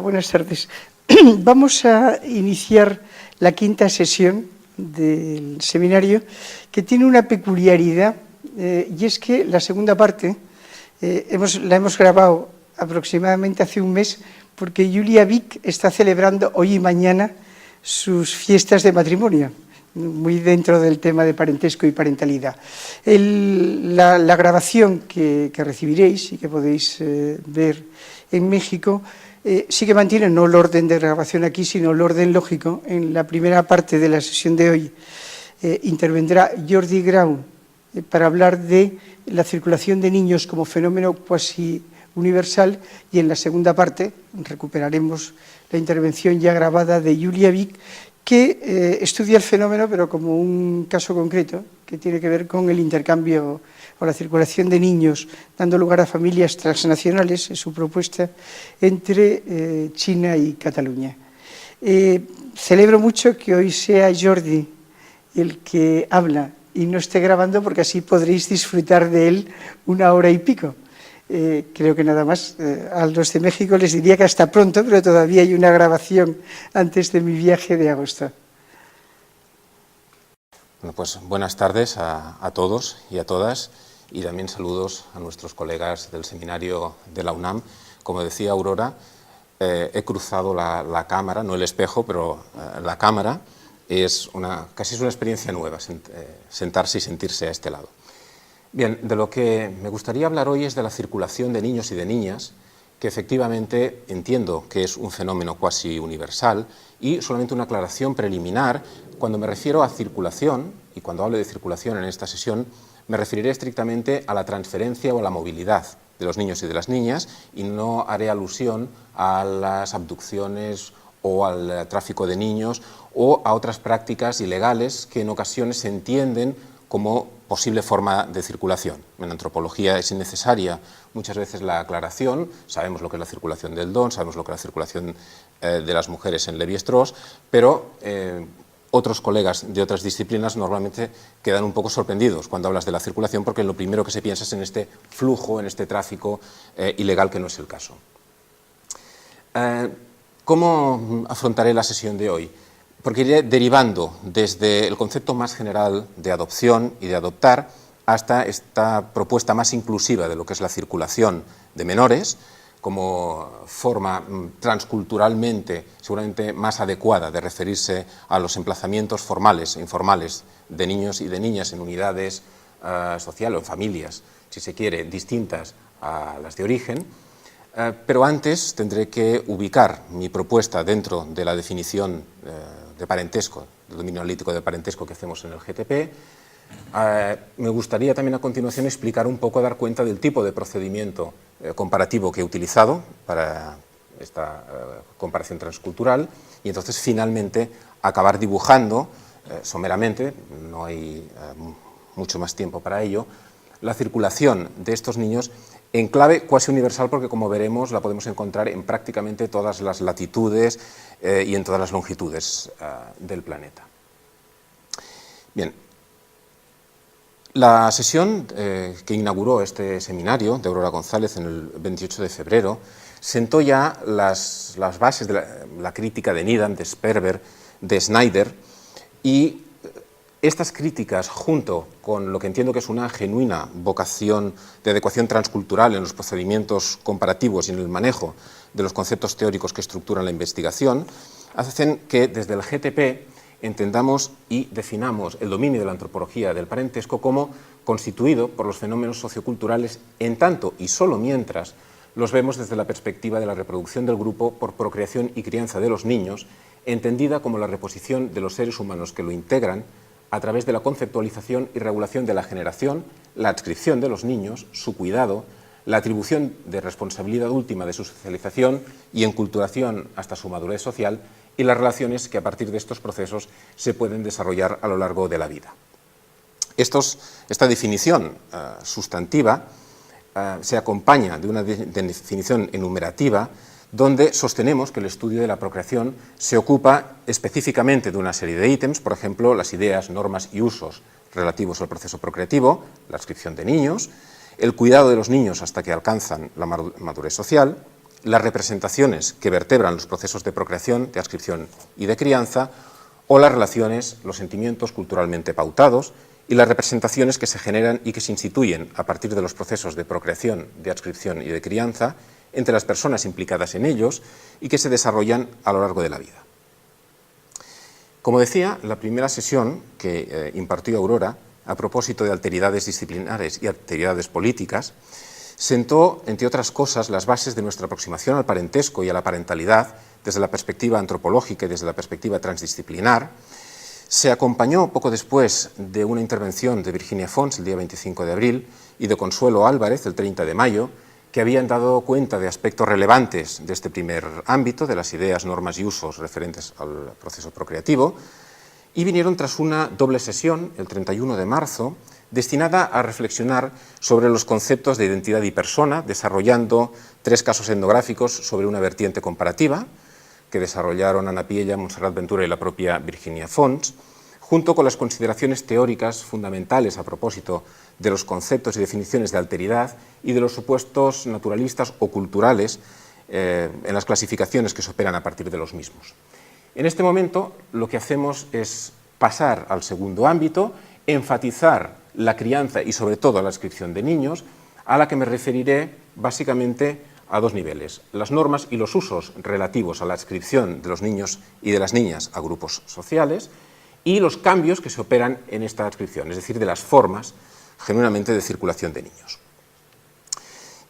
Buenas tardes. Vamos a iniciar la quinta sesión del seminario, que tiene una peculiaridad, y es que la segunda parte la hemos grabado aproximadamente hace un mes, porque Julia Vick está celebrando hoy y mañana sus fiestas de matrimonio, muy dentro del tema de parentesco y parentalidad. La grabación que recibiréis y que podéis ver en México sí que mantiene no el orden de grabación aquí, sino el orden lógico. En la primera parte de la sesión de hoy intervendrá Jordi Grau para hablar de la circulación de niños como fenómeno cuasi universal, y en la segunda parte recuperaremos la intervención ya grabada de Julia Vick, que estudia el fenómeno, pero como un caso concreto que tiene que ver con el intercambio o la circulación de niños, dando lugar a familias transnacionales, es su propuesta, entre China y Cataluña. Celebro mucho que hoy sea Jordi el que habla y no esté grabando, porque así podréis disfrutar de él 1 hora y pico. Creo que nada más. A los de México les diría que hasta pronto, pero todavía hay una grabación antes de mi viaje de agosto. Bueno, pues buenas tardes a todos y a todas, y también saludos a nuestros colegas del seminario de la UNAM. Como decía Aurora, he cruzado la cámara, no el espejo, pero la cámara. Casi es una experiencia nueva, sentarse y sentirse a este lado. Bien, de lo que me gustaría hablar hoy es de la circulación de niños y de niñas, que efectivamente entiendo que es un fenómeno cuasi universal, y solamente una aclaración preliminar: cuando me refiero a circulación, y cuando hablo de circulación en esta sesión, me referiré estrictamente a la transferencia o a la movilidad de los niños y de las niñas, y no haré alusión a las abducciones o al tráfico de niños o a otras prácticas ilegales que en ocasiones se entienden como posible forma de circulación. En antropología es innecesaria muchas veces la aclaración. Sabemos lo que es la circulación del don, sabemos lo que es la circulación de las mujeres en Lévi-Strauss, pero otros colegas de otras disciplinas normalmente quedan un poco sorprendidos cuando hablas de la circulación, porque lo primero que se piensa es en este flujo, en este tráfico ilegal, que no es el caso. ¿Cómo afrontaré la sesión de hoy? Porque iré derivando desde el concepto más general de adopción y de adoptar hasta esta propuesta más inclusiva de lo que es la circulación de menores, como forma transculturalmente seguramente más adecuada de referirse a los emplazamientos formales e informales de niños y de niñas en unidades sociales o en familias, si se quiere, distintas a las de origen. Pero antes tendré que ubicar mi propuesta dentro de la definición de parentesco, del dominio analítico de parentesco que hacemos en el GTP. Me gustaría también a continuación explicar un poco, dar cuenta del tipo de procedimiento comparativo que he utilizado para esta comparación transcultural, y entonces finalmente acabar dibujando someramente, no hay mucho más tiempo para ello, la circulación de estos niños en clave cuasi universal, porque como veremos la podemos encontrar en prácticamente todas las latitudes y en todas las longitudes del planeta. Bien, la sesión que inauguró este seminario de Aurora González en el 28 de febrero sentó ya las bases de la crítica de Needham, de Sperber, de Snyder, y estas críticas, junto con lo que entiendo que es una genuina vocación de adecuación transcultural en los procedimientos comparativos y en el manejo de los conceptos teóricos que estructuran la investigación, hacen que desde el GTP entendamos y definamos el dominio de la antropología del parentesco como constituido por los fenómenos socioculturales, en tanto y solo mientras los vemos desde la perspectiva de la reproducción del grupo por procreación y crianza de los niños, entendida como la reposición de los seres humanos que lo integran a través de la conceptualización y regulación de la generación, la adscripción de los niños, su cuidado, la atribución de responsabilidad última de su socialización y enculturación hasta su madurez social, y las relaciones que a partir de estos procesos se pueden desarrollar a lo largo de la vida. Esta definición sustantiva se acompaña de una definición enumerativa, donde sostenemos que el estudio de la procreación se ocupa específicamente de una serie de ítems, por ejemplo, las ideas, normas y usos relativos al proceso procreativo, la adscripción de niños, el cuidado de los niños hasta que alcanzan la madurez social, las representaciones que vertebran los procesos de procreación, de adscripción y de crianza, o las relaciones, los sentimientos culturalmente pautados y las representaciones que se generan y que se instituyen a partir de los procesos de procreación, de adscripción y de crianza entre las personas implicadas en ellos y que se desarrollan a lo largo de la vida. Como decía, la primera sesión que impartió Aurora, a propósito de alteridades disciplinares y alteridades políticas, sentó, entre otras cosas, las bases de nuestra aproximación al parentesco y a la parentalidad desde la perspectiva antropológica y desde la perspectiva transdisciplinar. Se acompañó poco después de una intervención de Virginia Fons el día 25 de abril y de Consuelo Álvarez el 30 de mayo, que habían dado cuenta de aspectos relevantes de este primer ámbito, de las ideas, normas y usos referentes al proceso procreativo, y vinieron tras una doble sesión, el 31 de marzo, destinada a reflexionar sobre los conceptos de identidad y persona, desarrollando 3 casos etnográficos sobre una vertiente comparativa, que desarrollaron Ana Piella, Montserrat Ventura y la propia Virginia Fons, junto con las consideraciones teóricas fundamentales a propósito de los conceptos y definiciones de alteridad y de los supuestos naturalistas o culturales en las clasificaciones que se operan a partir de los mismos. En este momento lo que hacemos es pasar al segundo ámbito, enfatizar la crianza y sobre todo la adscripción de niños, a la que me referiré básicamente a 2 niveles: las normas y los usos relativos a la adscripción de los niños y de las niñas a grupos sociales y los cambios que se operan en esta adscripción, es decir, de las formas genuinamente de circulación de niños.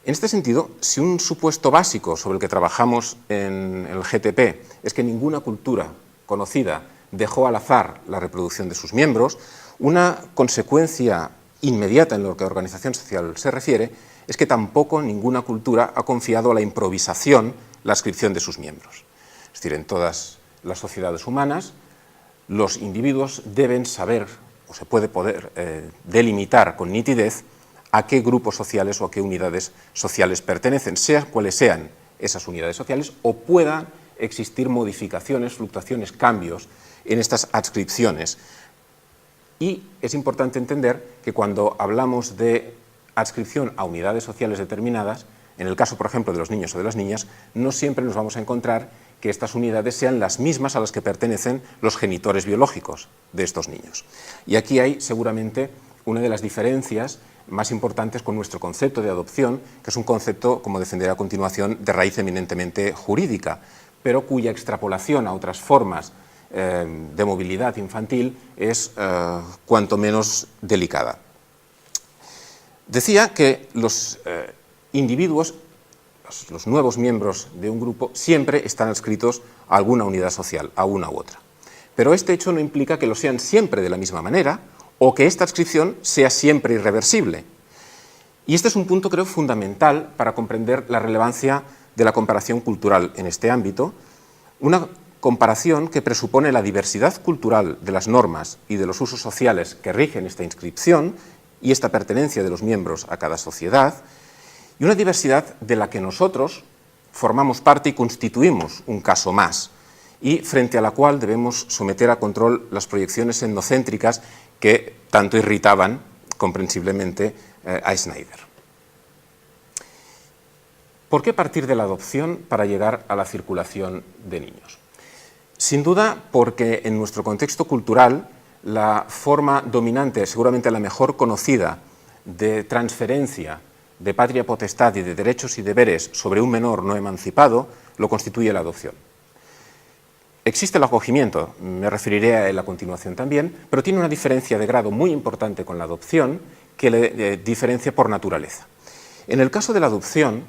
En este sentido, si un supuesto básico sobre el que trabajamos en el GTP es que ninguna cultura conocida dejó al azar la reproducción de sus miembros, una consecuencia inmediata en lo que a organización social se refiere es que tampoco ninguna cultura ha confiado a la improvisación la adscripción de sus miembros. Es decir, en todas las sociedades humanas, los individuos deben saber, o se puede poder delimitar con nitidez, a qué grupos sociales o a qué unidades sociales pertenecen, sea cuales sean esas unidades sociales, o puedan existir modificaciones, fluctuaciones, cambios en estas adscripciones. Y es importante entender que cuando hablamos de adscripción a unidades sociales determinadas, en el caso, por ejemplo, de los niños o de las niñas, no siempre nos vamos a encontrar que estas unidades sean las mismas a las que pertenecen los genitores biológicos de estos niños. Y aquí hay seguramente una de las diferencias más importantes con nuestro concepto de adopción, que es un concepto, como defenderé a continuación, de raíz eminentemente jurídica, pero cuya extrapolación a otras formas de movilidad infantil es cuanto menos delicada. Decía que los individuos, los nuevos miembros de un grupo, siempre están adscritos a alguna unidad social, a una u otra. Pero este hecho no implica que lo sean siempre de la misma manera o que esta adscripción sea siempre irreversible. Y este es un punto, creo, fundamental para comprender la relevancia de la comparación cultural en este ámbito, una comparación que presupone la diversidad cultural de las normas y de los usos sociales que rigen esta inscripción y esta pertenencia de los miembros a cada sociedad, y una diversidad de la que nosotros formamos parte y constituimos un caso más, y frente a la cual debemos someter a control las proyecciones etnocéntricas que tanto irritaban, comprensiblemente, a Snyder. ¿Por qué partir de la adopción para llegar a la circulación de niños? Sin duda porque en nuestro contexto cultural la forma dominante, seguramente la mejor conocida, de transferencia de patria potestad y de derechos y deberes sobre un menor no emancipado lo constituye la adopción. Existe el acogimiento, me referiré a él a continuación también, pero tiene una diferencia de grado muy importante con la adopción que le diferencia por naturaleza. En el caso de la adopción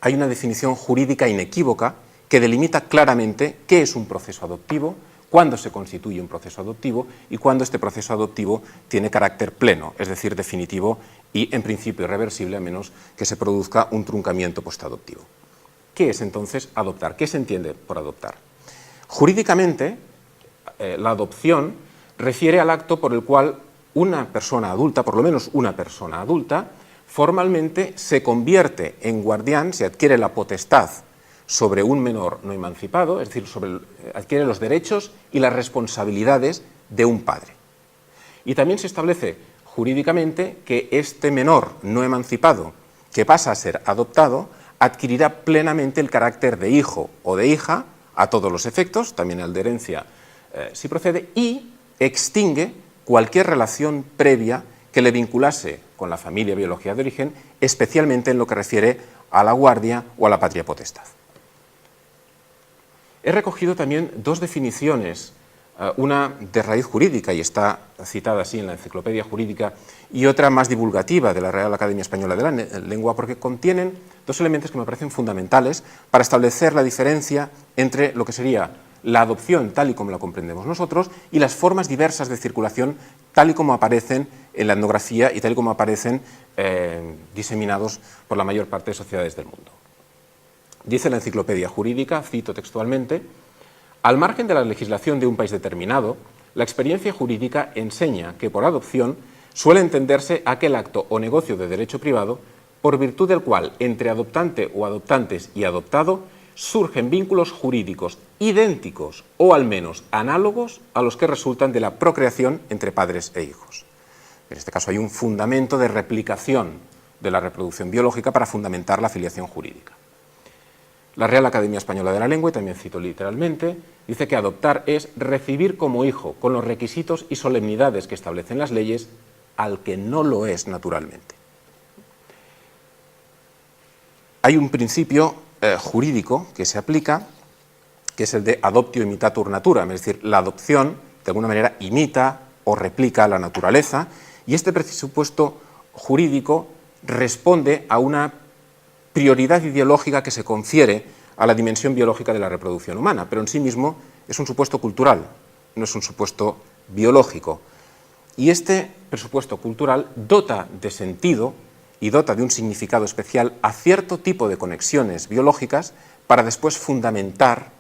hay una definición jurídica inequívoca que delimita claramente qué es un proceso adoptivo, cuándo se constituye un proceso adoptivo y cuándo este proceso adoptivo tiene carácter pleno, es decir, definitivo y en principio irreversible a menos que se produzca un truncamiento postadoptivo. ¿Qué es entonces adoptar? ¿Qué se entiende por adoptar? Jurídicamente, la adopción refiere al acto por el cual una persona adulta, por lo menos una persona adulta, formalmente se convierte en guardián, se adquiere la potestad sobre un menor no emancipado, es decir, adquiere los derechos y las responsabilidades de un padre. Y también se establece jurídicamente que este menor no emancipado, que pasa a ser adoptado, adquirirá plenamente el carácter de hijo o de hija a todos los efectos, también el de herencia si procede, y extingue cualquier relación previa que le vinculase con la familia biológica de origen, especialmente en lo que refiere a la guardia o a la patria potestad. He recogido también dos definiciones, una de raíz jurídica, y está citada así en la Enciclopedia Jurídica, y otra más divulgativa de la Real Academia Española de la Lengua, porque contienen dos elementos que me parecen fundamentales para establecer la diferencia entre lo que sería la adopción tal y como la comprendemos nosotros y las formas diversas de circulación tal y como aparecen en la etnografía y tal y como aparecen diseminados por la mayor parte de sociedades del mundo. Dice la Enciclopedia Jurídica, cito textualmente: al margen de la legislación de un país determinado, la experiencia jurídica enseña que por adopción suele entenderse aquel acto o negocio de derecho privado por virtud del cual entre adoptante o adoptantes y adoptado surgen vínculos jurídicos idénticos o al menos análogos a los que resultan de la procreación entre padres e hijos. En este caso hay un fundamento de replicación de la reproducción biológica para fundamentar la filiación jurídica. La Real Academia Española de la Lengua, y también cito literalmente, dice que adoptar es recibir como hijo, con los requisitos y solemnidades que establecen las leyes, al que no lo es naturalmente. Hay un principio jurídico que se aplica, que es el de adoptio imitatur naturam, es decir, la adopción de alguna manera imita o replica a la naturaleza, y este presupuesto jurídico responde a una prioridad ideológica que se confiere a la dimensión biológica de la reproducción humana, pero en sí mismo es un supuesto cultural, no es un supuesto biológico. Y este presupuesto cultural dota de sentido y dota de un significado especial a cierto tipo de conexiones biológicas para después fundamentar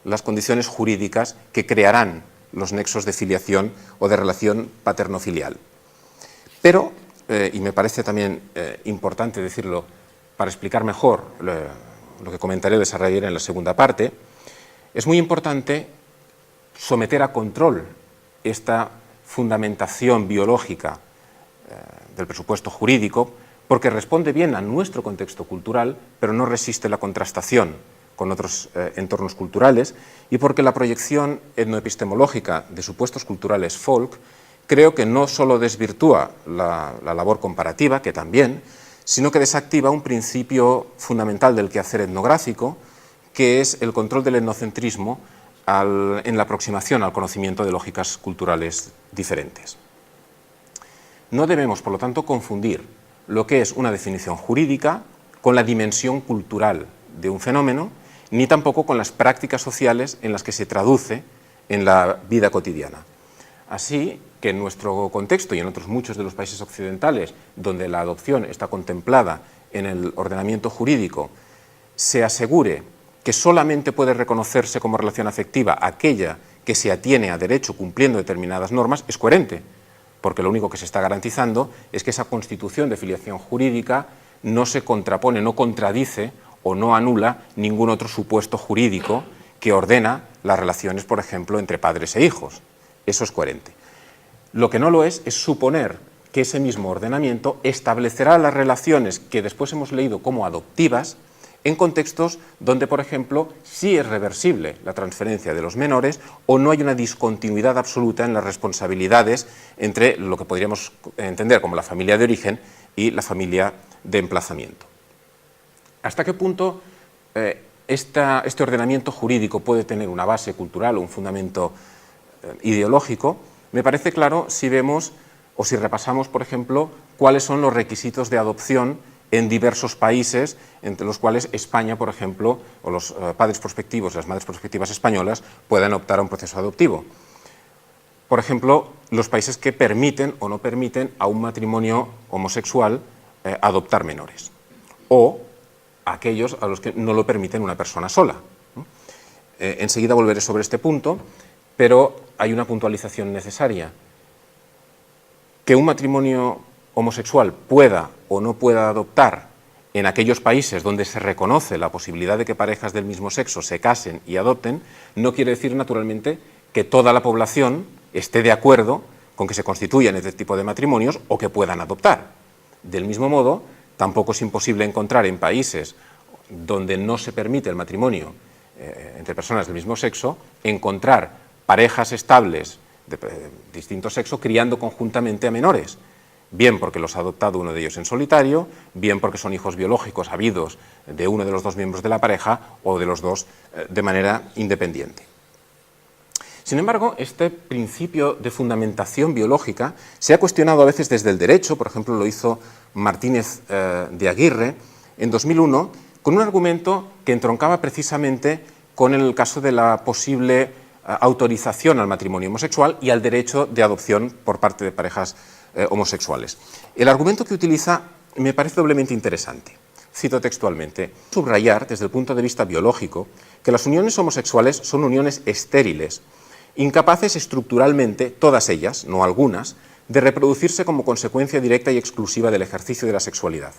las condiciones jurídicas que crearán los nexos de filiación o de relación paterno-filial. Pero, y me parece también importante decirlo para explicar mejor lo que comentaré o desarrollaré en la segunda parte, es muy importante someter a control esta fundamentación biológica del presupuesto jurídico, porque responde bien a nuestro contexto cultural, pero no resiste la contrastación con otros entornos culturales, y porque la proyección etnoepistemológica de supuestos culturales folk creo que no solo desvirtúa la labor comparativa, que también, sino que desactiva un principio fundamental del quehacer etnográfico, que es el control del etnocentrismo en la aproximación al conocimiento de lógicas culturales diferentes. No debemos, por lo tanto, confundir lo que es una definición jurídica con la dimensión cultural de un fenómeno, ni tampoco con las prácticas sociales en las que se traduce en la vida cotidiana. Así que en nuestro contexto y en otros muchos de los países occidentales, donde la adopción está contemplada en el ordenamiento jurídico, se asegure que solamente puede reconocerse como relación afectiva aquella que se atiene a derecho cumpliendo determinadas normas, es coherente, porque lo único que se está garantizando es que esa constitución de filiación jurídica no se contrapone, no contradice o no anula ningún otro supuesto jurídico que ordena las relaciones, por ejemplo, entre padres e hijos. Eso es coherente. Lo que no lo es suponer que ese mismo ordenamiento establecerá las relaciones que después hemos leído como adoptivas en contextos donde, por ejemplo, sí es reversible la transferencia de los menores o no hay una discontinuidad absoluta en las responsabilidades entre lo que podríamos entender como la familia de origen y la familia de emplazamiento. ¿Hasta qué punto este ordenamiento jurídico puede tener una base cultural o un fundamento ideológico? Me parece claro si vemos o si repasamos, por ejemplo, cuáles son los requisitos de adopción en diversos países, entre los cuales España, por ejemplo, o los padres prospectivos, las madres prospectivas españolas, puedan optar a un proceso adoptivo. Por ejemplo, los países que permiten o no permiten a un matrimonio homosexual adoptar menores, o aquellos a los que no lo permiten una persona sola. Enseguida volveré sobre este punto, pero hay una puntualización necesaria. Que un matrimonio homosexual pueda o no pueda adoptar en aquellos países donde se reconoce la posibilidad de que parejas del mismo sexo se casen y adopten, no quiere decir naturalmente que toda la población esté de acuerdo con que se constituyan este tipo de matrimonios o que puedan adoptar. Del mismo modo, tampoco es imposible encontrar en países donde no se permite el matrimonio entre personas del mismo sexo, encontrar parejas estables de distinto sexo criando conjuntamente a menores, bien porque los ha adoptado uno de ellos en solitario, bien porque son hijos biológicos habidos de uno de los dos miembros de la pareja o de los dos de manera independiente. Sin embargo, este principio de fundamentación biológica se ha cuestionado a veces desde el derecho, por ejemplo lo hizo Martínez de Aguirre en 2001, con un argumento que entroncaba precisamente con el caso de la posible autorización al matrimonio homosexual y al derecho de adopción por parte de parejas homosexuales. El argumento que utiliza me parece doblemente interesante. Cito textualmente: subrayar desde el punto de vista biológico que las uniones homosexuales son uniones estériles, incapaces estructuralmente, todas ellas, no algunas, de reproducirse como consecuencia directa y exclusiva del ejercicio de la sexualidad.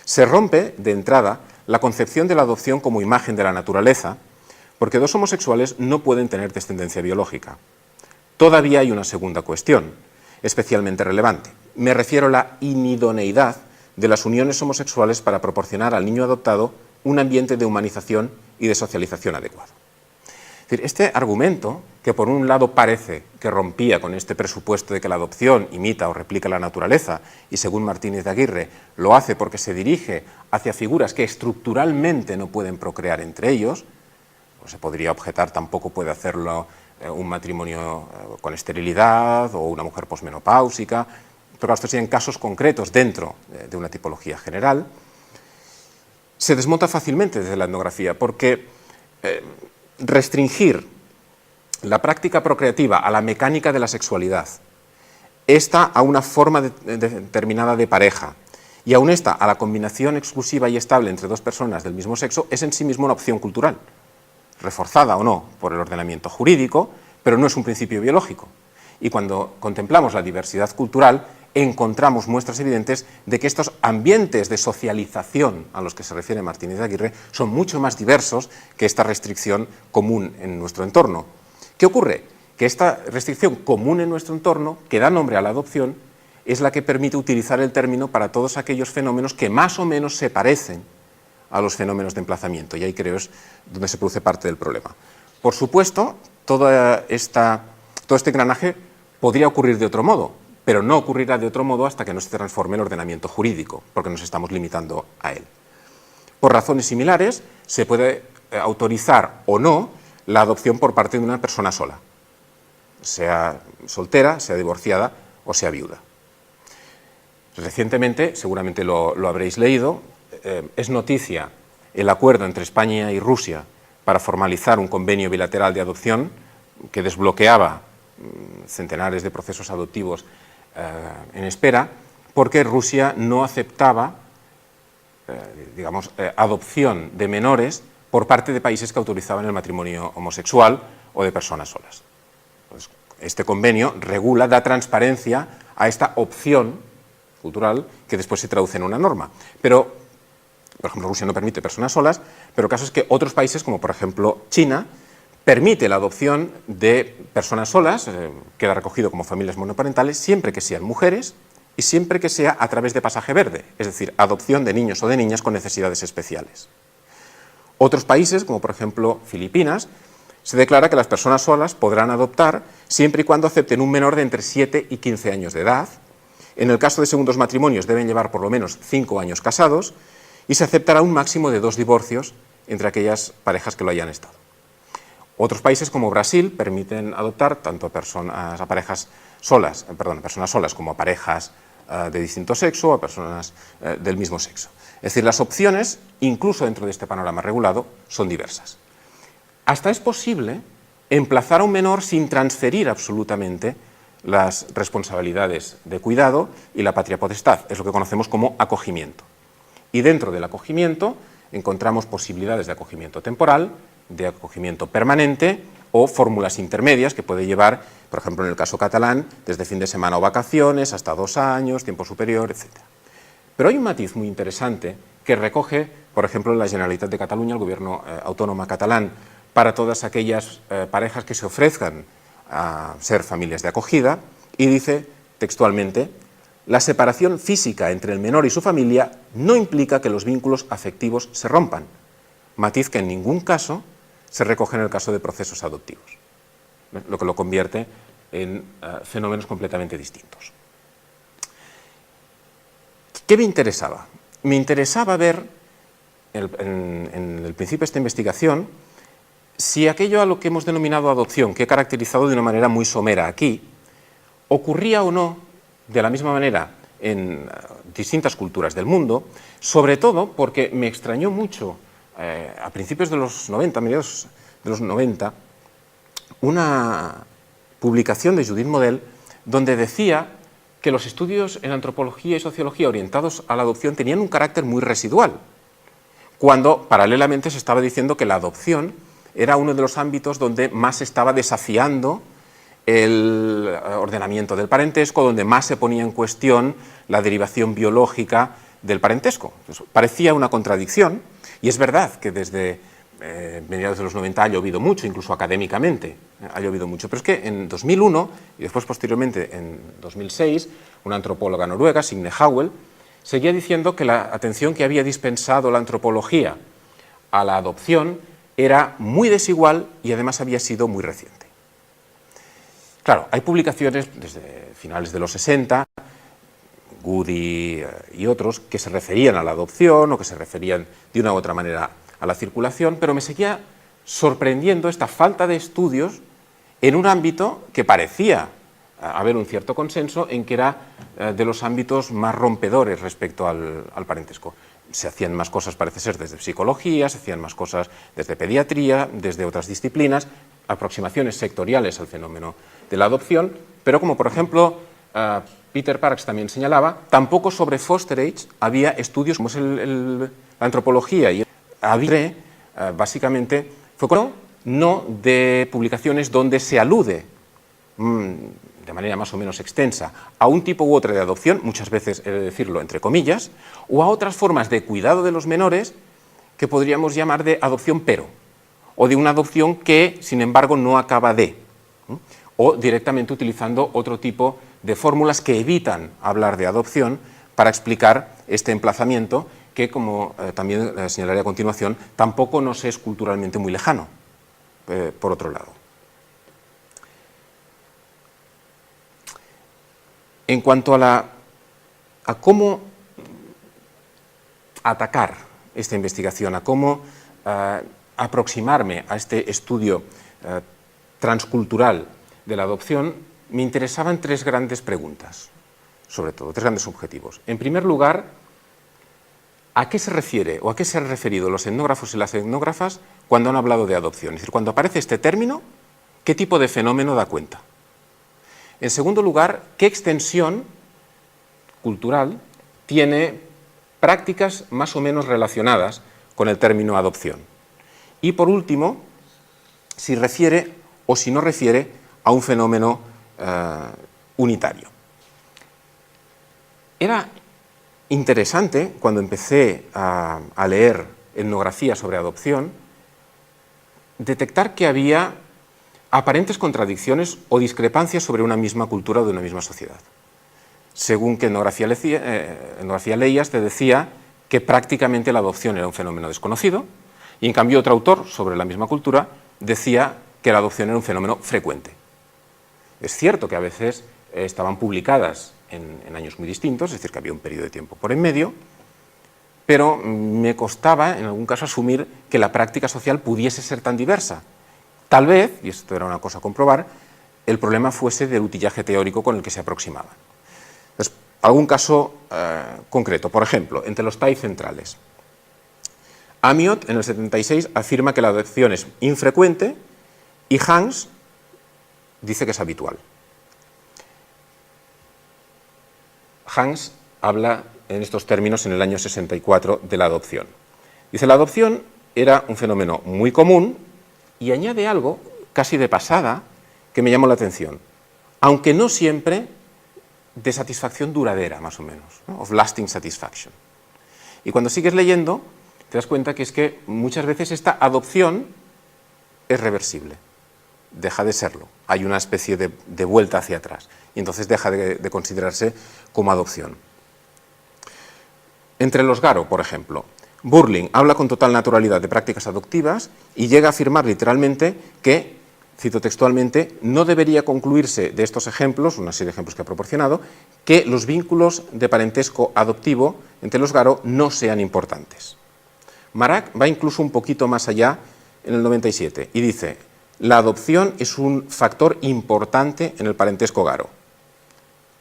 Se rompe, de entrada, la concepción de la adopción como imagen de la naturaleza, porque dos homosexuales no pueden tener descendencia biológica. Todavía hay una segunda cuestión, especialmente relevante. Me refiero a la inidoneidad de las uniones homosexuales para proporcionar al niño adoptado un ambiente de humanización y de socialización adecuado. Es decir, este argumento, que por un lado parece que rompía con este presupuesto de que la adopción imita o replica la naturaleza, y según Martínez de Aguirre lo hace porque se dirige hacia figuras que estructuralmente no pueden procrear entre ellos, pues se podría objetar, tampoco puede hacerlo un matrimonio con esterilidad o una mujer posmenopáusica, pero estos serían casos concretos dentro de una tipología general. Se desmonta fácilmente desde la etnografía porque restringir la práctica procreativa a la mecánica de la sexualidad, esta a una forma determinada de pareja y aún esta a la combinación exclusiva y estable entre dos personas del mismo sexo, es en sí mismo una opción cultural, reforzada o no por el ordenamiento jurídico, pero no es un principio biológico. Y cuando contemplamos la diversidad cultural, encontramos muestras evidentes de que estos ambientes de socialización a los que se refiere Martínez de Aguirre son mucho más diversos que esta restricción común en nuestro entorno. ¿Qué ocurre? Que esta restricción común en nuestro entorno, que da nombre a la adopción, es la que permite utilizar el término para todos aquellos fenómenos que más o menos se parecen a los fenómenos de emplazamiento, y ahí creo es donde se produce parte del problema. Por supuesto, todo este engranaje podría ocurrir de otro modo, pero no ocurrirá de otro modo hasta que no se transforme el ordenamiento jurídico, porque nos estamos limitando a él. Por razones similares, se puede autorizar o no la adopción por parte de una persona sola, sea soltera, sea divorciada o sea viuda. Recientemente, seguramente lo habréis leído, es noticia el acuerdo entre España y Rusia para formalizar un convenio bilateral de adopción que desbloqueaba centenares de procesos adoptivos en espera, porque Rusia no aceptaba adopción de menores por parte de países que autorizaban el matrimonio homosexual o de personas solas. Pues, este convenio regula, da transparencia a esta opción cultural que después se traduce en una norma. Pero, por ejemplo, Rusia no permite personas solas, pero el caso es que otros países, como por ejemplo China, permite la adopción de personas solas, queda recogido como familias monoparentales, siempre que sean mujeres y siempre que sea a través de pasaje verde, es decir, adopción de niños o de niñas con necesidades especiales. Otros países, como por ejemplo Filipinas, se declara que las personas solas podrán adoptar siempre y cuando acepten un menor de entre 7 y 15 años de edad. En el caso de segundos matrimonios deben llevar por lo menos 5 años casados y se aceptará un máximo de 2 divorcios entre aquellas parejas que lo hayan estado. Otros países como Brasil permiten adoptar tanto a personas solas como a parejas de distinto sexo o a personas del mismo sexo. Es decir, las opciones, incluso dentro de este panorama regulado, son diversas. Hasta es posible emplazar a un menor sin transferir absolutamente las responsabilidades de cuidado y la patria potestad, es lo que conocemos como acogimiento. Y dentro del acogimiento encontramos posibilidades de acogimiento temporal, de acogimiento permanente o fórmulas intermedias que puede llevar, por ejemplo, en el caso catalán, desde fin de semana o vacaciones hasta 2 años, tiempo superior, etc. Pero hay un matiz muy interesante que recoge, por ejemplo, la Generalitat de Cataluña, el gobierno autónomo catalán, para todas aquellas parejas que se ofrezcan a ser familias de acogida, y dice textualmente: la separación física entre el menor y su familia no implica que los vínculos afectivos se rompan, matiz que en ningún caso se recoge en el caso de procesos adoptivos, lo que lo convierte en fenómenos completamente distintos. ¿Qué me interesaba? Me interesaba ver en el principio de esta investigación si aquello a lo que hemos denominado adopción, que he caracterizado de una manera muy somera aquí, ocurría o no de la misma manera en distintas culturas del mundo, sobre todo porque me extrañó mucho a principios de los 90, mediados de los 90, una publicación de Judith Model donde decía que los estudios en antropología y sociología orientados a la adopción tenían un carácter muy residual, cuando paralelamente se estaba diciendo que la adopción era uno de los ámbitos donde más se estaba desafiando el ordenamiento del parentesco, donde más se ponía en cuestión la derivación biológica del parentesco. Entonces, parecía una contradicción, y es verdad que desde mediados de los 90 ha llovido mucho, incluso académicamente ha llovido mucho, pero es que en 2001 y después posteriormente en 2006, una antropóloga noruega, Signe Howell, seguía diciendo que la atención que había dispensado la antropología a la adopción era muy desigual y además había sido muy reciente. Claro, hay publicaciones desde finales de los 60, Goody y otros, que se referían a la adopción o que se referían de una u otra manera a la circulación, pero me seguía sorprendiendo esta falta de estudios en un ámbito que parecía haber un cierto consenso en que era de los ámbitos más rompedores respecto al parentesco. Se hacían más cosas, parece ser, desde psicología, se hacían más cosas desde pediatría, desde otras disciplinas, aproximaciones sectoriales al fenómeno de la adopción, pero como por ejemplo Peter Parks también señalaba, tampoco sobre foster age había estudios como es la antropología, y había básicamente fue no de publicaciones donde se alude de manera más o menos extensa a un tipo u otro de adopción, muchas veces he de decirlo entre comillas, o a otras formas de cuidado de los menores que podríamos llamar de adopción pero, o de una adopción que sin embargo no acaba de, o directamente utilizando otro tipo de fórmulas que evitan hablar de adopción para explicar este emplazamiento que, como también señalaré a continuación, tampoco nos es culturalmente muy lejano, por otro lado. En cuanto a cómo atacar esta investigación, a cómo aproximarme a este estudio transcultural de la adopción, me interesaban tres grandes preguntas, sobre todo, tres grandes objetivos. En primer lugar, ¿a qué se refiere o a qué se han referido los etnógrafos y las etnógrafas cuando han hablado de adopción? Es decir, cuando aparece este término, ¿qué tipo de fenómeno da cuenta? En segundo lugar, ¿qué extensión cultural tiene prácticas más o menos relacionadas con el término adopción? Y por último, si refiere o si no refiere a un fenómeno unitario. Era interesante, cuando empecé a leer etnografía sobre adopción, detectar que había aparentes contradicciones o discrepancias sobre una misma cultura o de una misma sociedad. Según qué etnografía leías, te decía que prácticamente la adopción era un fenómeno desconocido, y en cambio otro autor sobre la misma cultura decía que la adopción era un fenómeno frecuente. Es cierto que a veces estaban publicadas en años muy distintos, es decir, que había un periodo de tiempo por en medio, pero me costaba en algún caso asumir que la práctica social pudiese ser tan diversa. Tal vez, y esto era una cosa a comprobar, el problema fuese del utillaje teórico con el que se aproximaban. Entonces, algún caso concreto, por ejemplo, entre los TAI centrales. Amiot, en el 76, afirma que la adopción es infrecuente y Hans dice que es habitual. Hans habla en estos términos en el año 64 de la adopción. Dice, la adopción era un fenómeno muy común y añade algo, casi de pasada, que me llamó la atención. Aunque no siempre de satisfacción duradera, más o menos, ¿no? Of lasting satisfaction. Y cuando sigues leyendo, te das cuenta que es que muchas veces esta adopción es reversible. Deja de serlo. Hay una especie de vuelta hacia atrás. Y entonces deja de considerarse como adopción. Entre los Garo, por ejemplo, Burling habla con total naturalidad de prácticas adoptivas y llega a afirmar literalmente que, cito textualmente, no debería concluirse de estos ejemplos, una serie de ejemplos que ha proporcionado, que los vínculos de parentesco adoptivo entre los Garo no sean importantes. Marac va incluso un poquito más allá en el 97 y dice: la adopción es un factor importante en el parentesco Garo,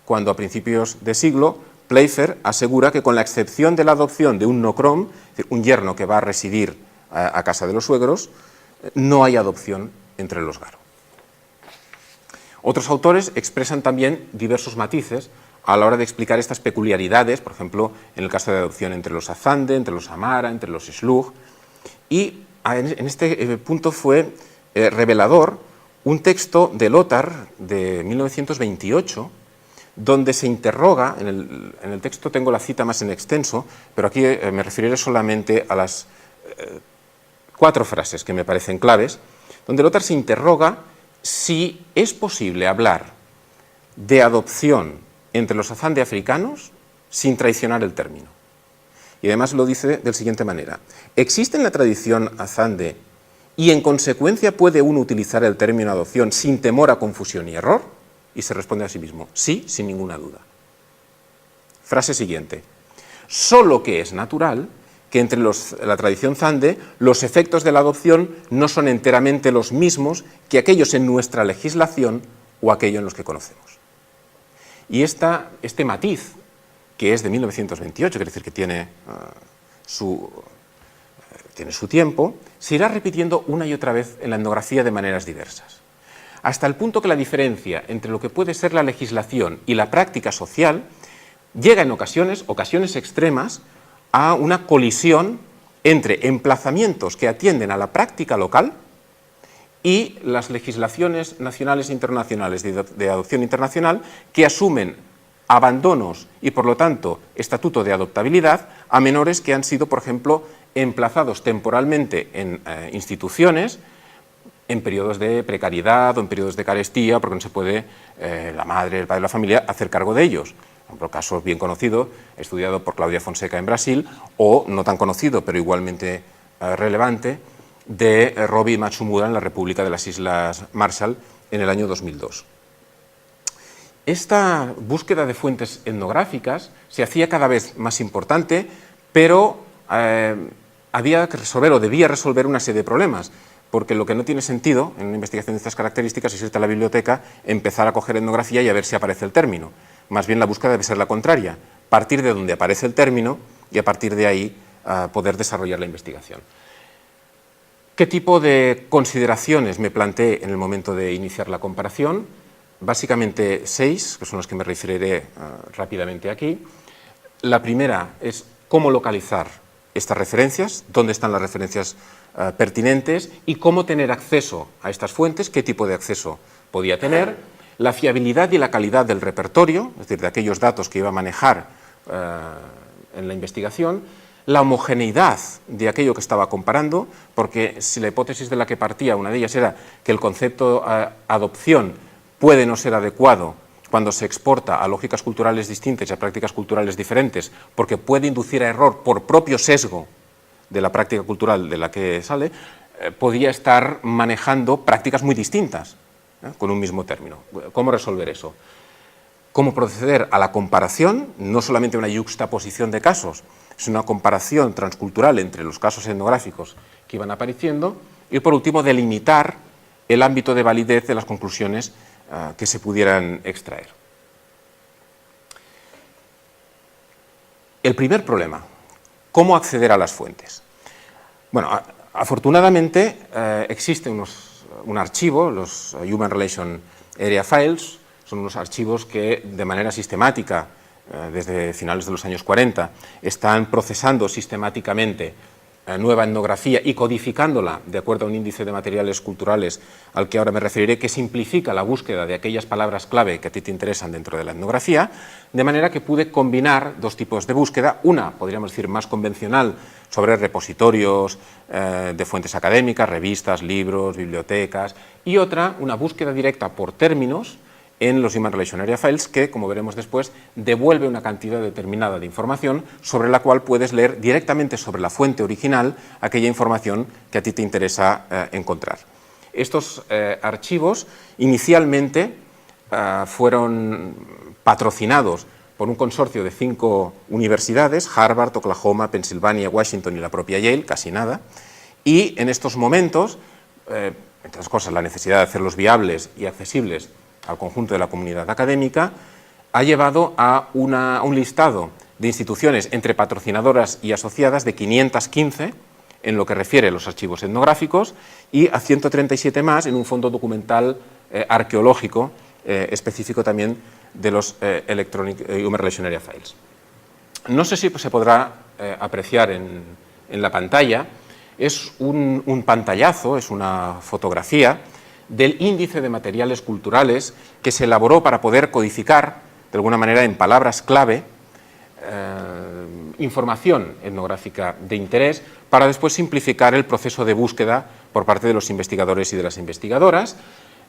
cuando a principios de siglo Playfair asegura que con la excepción de la adopción de un nocrom, es decir, un yerno que va a residir a casa de los suegros, no hay adopción entre los Garo. Otros autores expresan también diversos matices a la hora de explicar estas peculiaridades, por ejemplo, en el caso de adopción entre los Azande, entre los Amara, entre los Slug, y en este punto fue revelador un texto de Lothar de 1928, donde se interroga, en el texto tengo la cita más en extenso, pero aquí me referiré solamente a las 4 frases que me parecen claves, donde Lothar se interroga si es posible hablar de adopción entre los Azande africanos sin traicionar el término. Y además lo dice de la siguiente manera: ¿existe en la tradición Azande y en consecuencia puede uno utilizar el término adopción sin temor a confusión y error? Y se responde a sí mismo: sí, sin ninguna duda. Frase siguiente: solo que es natural que entre la tradición Zande los efectos de la adopción no son enteramente los mismos que aquellos en nuestra legislación o aquellos en los que conocemos. Y este matiz, que es de 1928, quiere decir que tiene su tiempo, se irá repitiendo una y otra vez en la etnografía de maneras diversas, hasta el punto que la diferencia entre lo que puede ser la legislación y la práctica social llega en ocasiones extremas, a una colisión entre emplazamientos que atienden a la práctica local y las legislaciones nacionales e internacionales de adopción internacional, que asumen abandonos y, por lo tanto, estatuto de adoptabilidad a menores que han sido, por ejemplo, emplazados temporalmente en instituciones en periodos de precariedad o en periodos de carestía, porque no se puede la madre, el padre de la familia hacer cargo de ellos. Por ejemplo, caso bien conocido, estudiado por Claudia Fonseca en Brasil, o no tan conocido, pero igualmente relevante, de Robbie Machumuda en la República de las Islas Marshall en el año 2002. Esta búsqueda de fuentes etnográficas se hacía cada vez más importante, pero había que resolver, o debía resolver, una serie de problemas, porque lo que no tiene sentido en una investigación de estas características es irte a la biblioteca, empezar a coger etnografía y a ver si aparece el término. Más bien la búsqueda debe ser la contraria, partir de donde aparece el término y a partir de ahí poder desarrollar la investigación. ¿Qué tipo de consideraciones me planteé en el momento de iniciar la comparación? Básicamente 6, que son las que me referiré rápidamente aquí. La primera es cómo localizar estas referencias, dónde están las referencias pertinentes y cómo tener acceso a estas fuentes, qué tipo de acceso podía tener. La fiabilidad y la calidad del repertorio, es decir, de aquellos datos que iba a manejar en la investigación, la homogeneidad de aquello que estaba comparando, porque si la hipótesis de la que partía, una de ellas era que el concepto adopción puede no ser adecuado cuando se exporta a lógicas culturales distintas y a prácticas culturales diferentes, porque puede inducir a error por propio sesgo de la práctica cultural de la que sale, podía estar manejando prácticas muy distintas, con un mismo término. ¿Cómo resolver eso? ¿Cómo proceder a la comparación? No solamente una yuxtaposición de casos, es una comparación transcultural entre los casos etnográficos que iban apareciendo. Y, por último, delimitar el ámbito de validez de las conclusiones que se pudieran extraer. El primer problema, ¿cómo acceder a las fuentes? Bueno, afortunadamente existe un archivo, los Human Relation Area Files, son unos archivos que de manera sistemática, desde finales de los años 40, están procesando sistemáticamente nueva etnografía y codificándola de acuerdo a un índice de materiales culturales al que ahora me referiré, que simplifica la búsqueda de aquellas palabras clave que a ti te interesan dentro de la etnografía, de manera que pude combinar dos tipos de búsqueda, una, podríamos decir, más convencional, sobre repositorios de fuentes académicas, revistas, libros, bibliotecas, y otra, una búsqueda directa por términos en los Human Relation Area Files que, como veremos después, devuelve una cantidad determinada de información sobre la cual puedes leer directamente sobre la fuente original aquella información que a ti te interesa encontrar. Estos archivos inicialmente fueron patrocinados por un consorcio de 5 universidades, Harvard, Oklahoma, Pensilvania, Washington y la propia Yale, casi nada, y en estos momentos, entre otras cosas, la necesidad de hacerlos viables y accesibles al conjunto de la comunidad académica, ha llevado a un listado de instituciones entre patrocinadoras y asociadas de 515 en lo que refiere a los archivos etnográficos y a 137 más en un fondo documental arqueológico específico también de los Electronic Human Relation Area Files. No sé si se podrá apreciar en la pantalla, es un pantallazo, es una fotografía del índice de materiales culturales que se elaboró para poder codificar, de alguna manera en palabras clave, información etnográfica de interés para después simplificar el proceso de búsqueda por parte de los investigadores y de las investigadoras.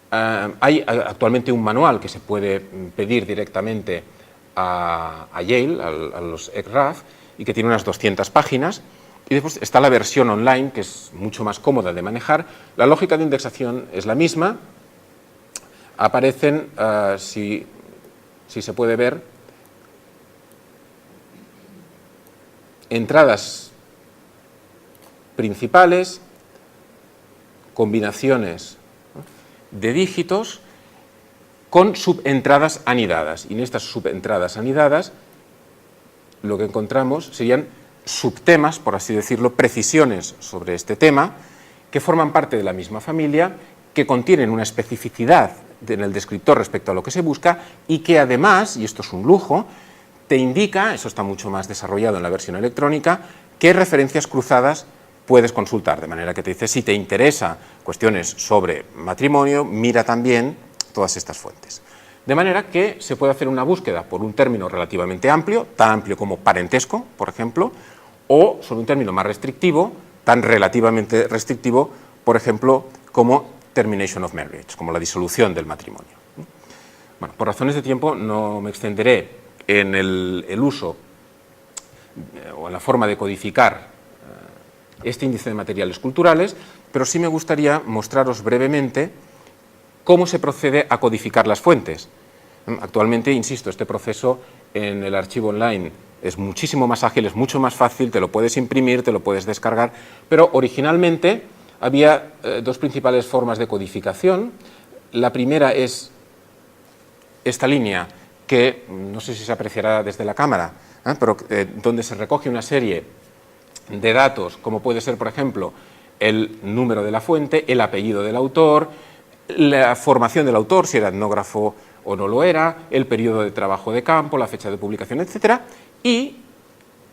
Hay actualmente un manual que se puede pedir directamente a Yale, a los ECRAF, y que tiene unas 200 páginas. Y después está la versión online, que es mucho más cómoda de manejar. La lógica de indexación es la misma. Aparecen, si se puede ver, entradas principales, combinaciones de dígitos con subentradas anidadas. Y en estas subentradas anidadas lo que encontramos serían subtemas, por así decirlo, precisiones sobre este tema, que forman parte de la misma familia, que contienen una especificidad en el descriptor respecto a lo que se busca y que además, y esto es un lujo, te indica, eso está mucho más desarrollado en la versión electrónica, qué referencias cruzadas puedes consultar, de manera que te dice, si te interesa cuestiones sobre matrimonio, mira también todas estas fuentes. De manera que se puede hacer una búsqueda por un término relativamente amplio, tan amplio como parentesco, por ejemplo, o sobre un término más restrictivo, tan relativamente restrictivo, por ejemplo, como termination of marriage, como la disolución del matrimonio. Bueno, por razones de tiempo no me extenderé en el uso o en la forma de codificar este índice de materiales culturales, pero sí me gustaría mostraros brevemente cómo se procede a codificar las fuentes. Actualmente, insisto, este proceso en el archivo online es muchísimo más ágil, es mucho más fácil, te lo puedes imprimir, te lo puedes descargar, pero originalmente había dos principales formas de codificación. La primera es esta línea que, no sé si se apreciará desde la cámara, pero donde se recoge una serie de datos, como puede ser, por ejemplo, el número de la fuente, el apellido del autor, la formación del autor, si era etnógrafo o no lo era, el periodo de trabajo de campo, la fecha de publicación, etc. Y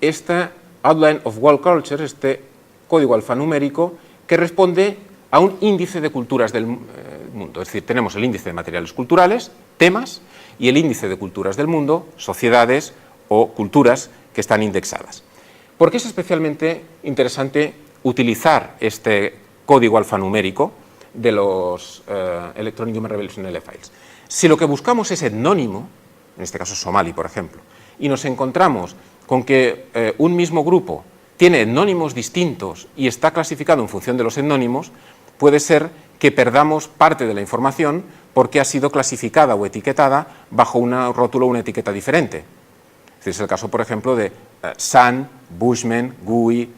esta Outline of World Culture, este código alfanumérico, que responde a un índice de culturas del mundo. Es decir, tenemos el índice de materiales culturales, temas, y el índice de culturas del mundo, sociedades o culturas que están indexadas. ¿Por qué es especialmente interesante utilizar este código alfanumérico de los Electronic Human Relation Area Files? Si lo que buscamos es etnónimo, en este caso somali, por ejemplo, y nos encontramos con que un mismo grupo tiene etnónimos distintos y está clasificado en función de los etnónimos, puede ser que perdamos parte de la información porque ha sido clasificada o etiquetada bajo un rótulo o una etiqueta diferente. Este es el caso, por ejemplo, de San, Bushman, Gui.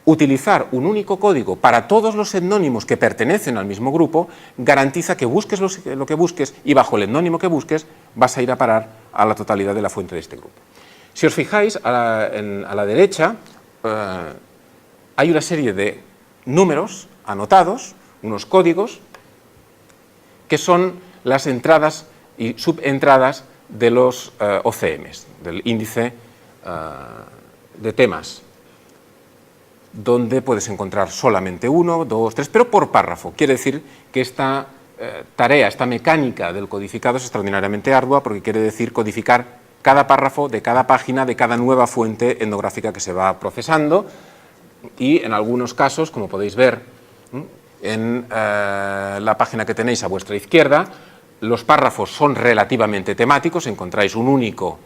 Utilizar un único código para todos los etnónimos que pertenecen al mismo grupo garantiza que busques lo que busques y bajo el etnónimo que busques vas a ir a parar a la totalidad de la fuente de este grupo. Si os fijáis, a la derecha hay una serie de números anotados, unos códigos, que son las entradas y subentradas de los OCMs, del índice de temas, donde puedes encontrar solamente 1, 2, 3, pero por párrafo. Quiere decir que esta tarea, esta mecánica del codificado es extraordinariamente ardua porque quiere decir codificar cada párrafo de cada página de cada nueva fuente etnográfica que se va procesando y en algunos casos, como podéis ver en la página que tenéis a vuestra izquierda, los párrafos son relativamente temáticos, encontráis un único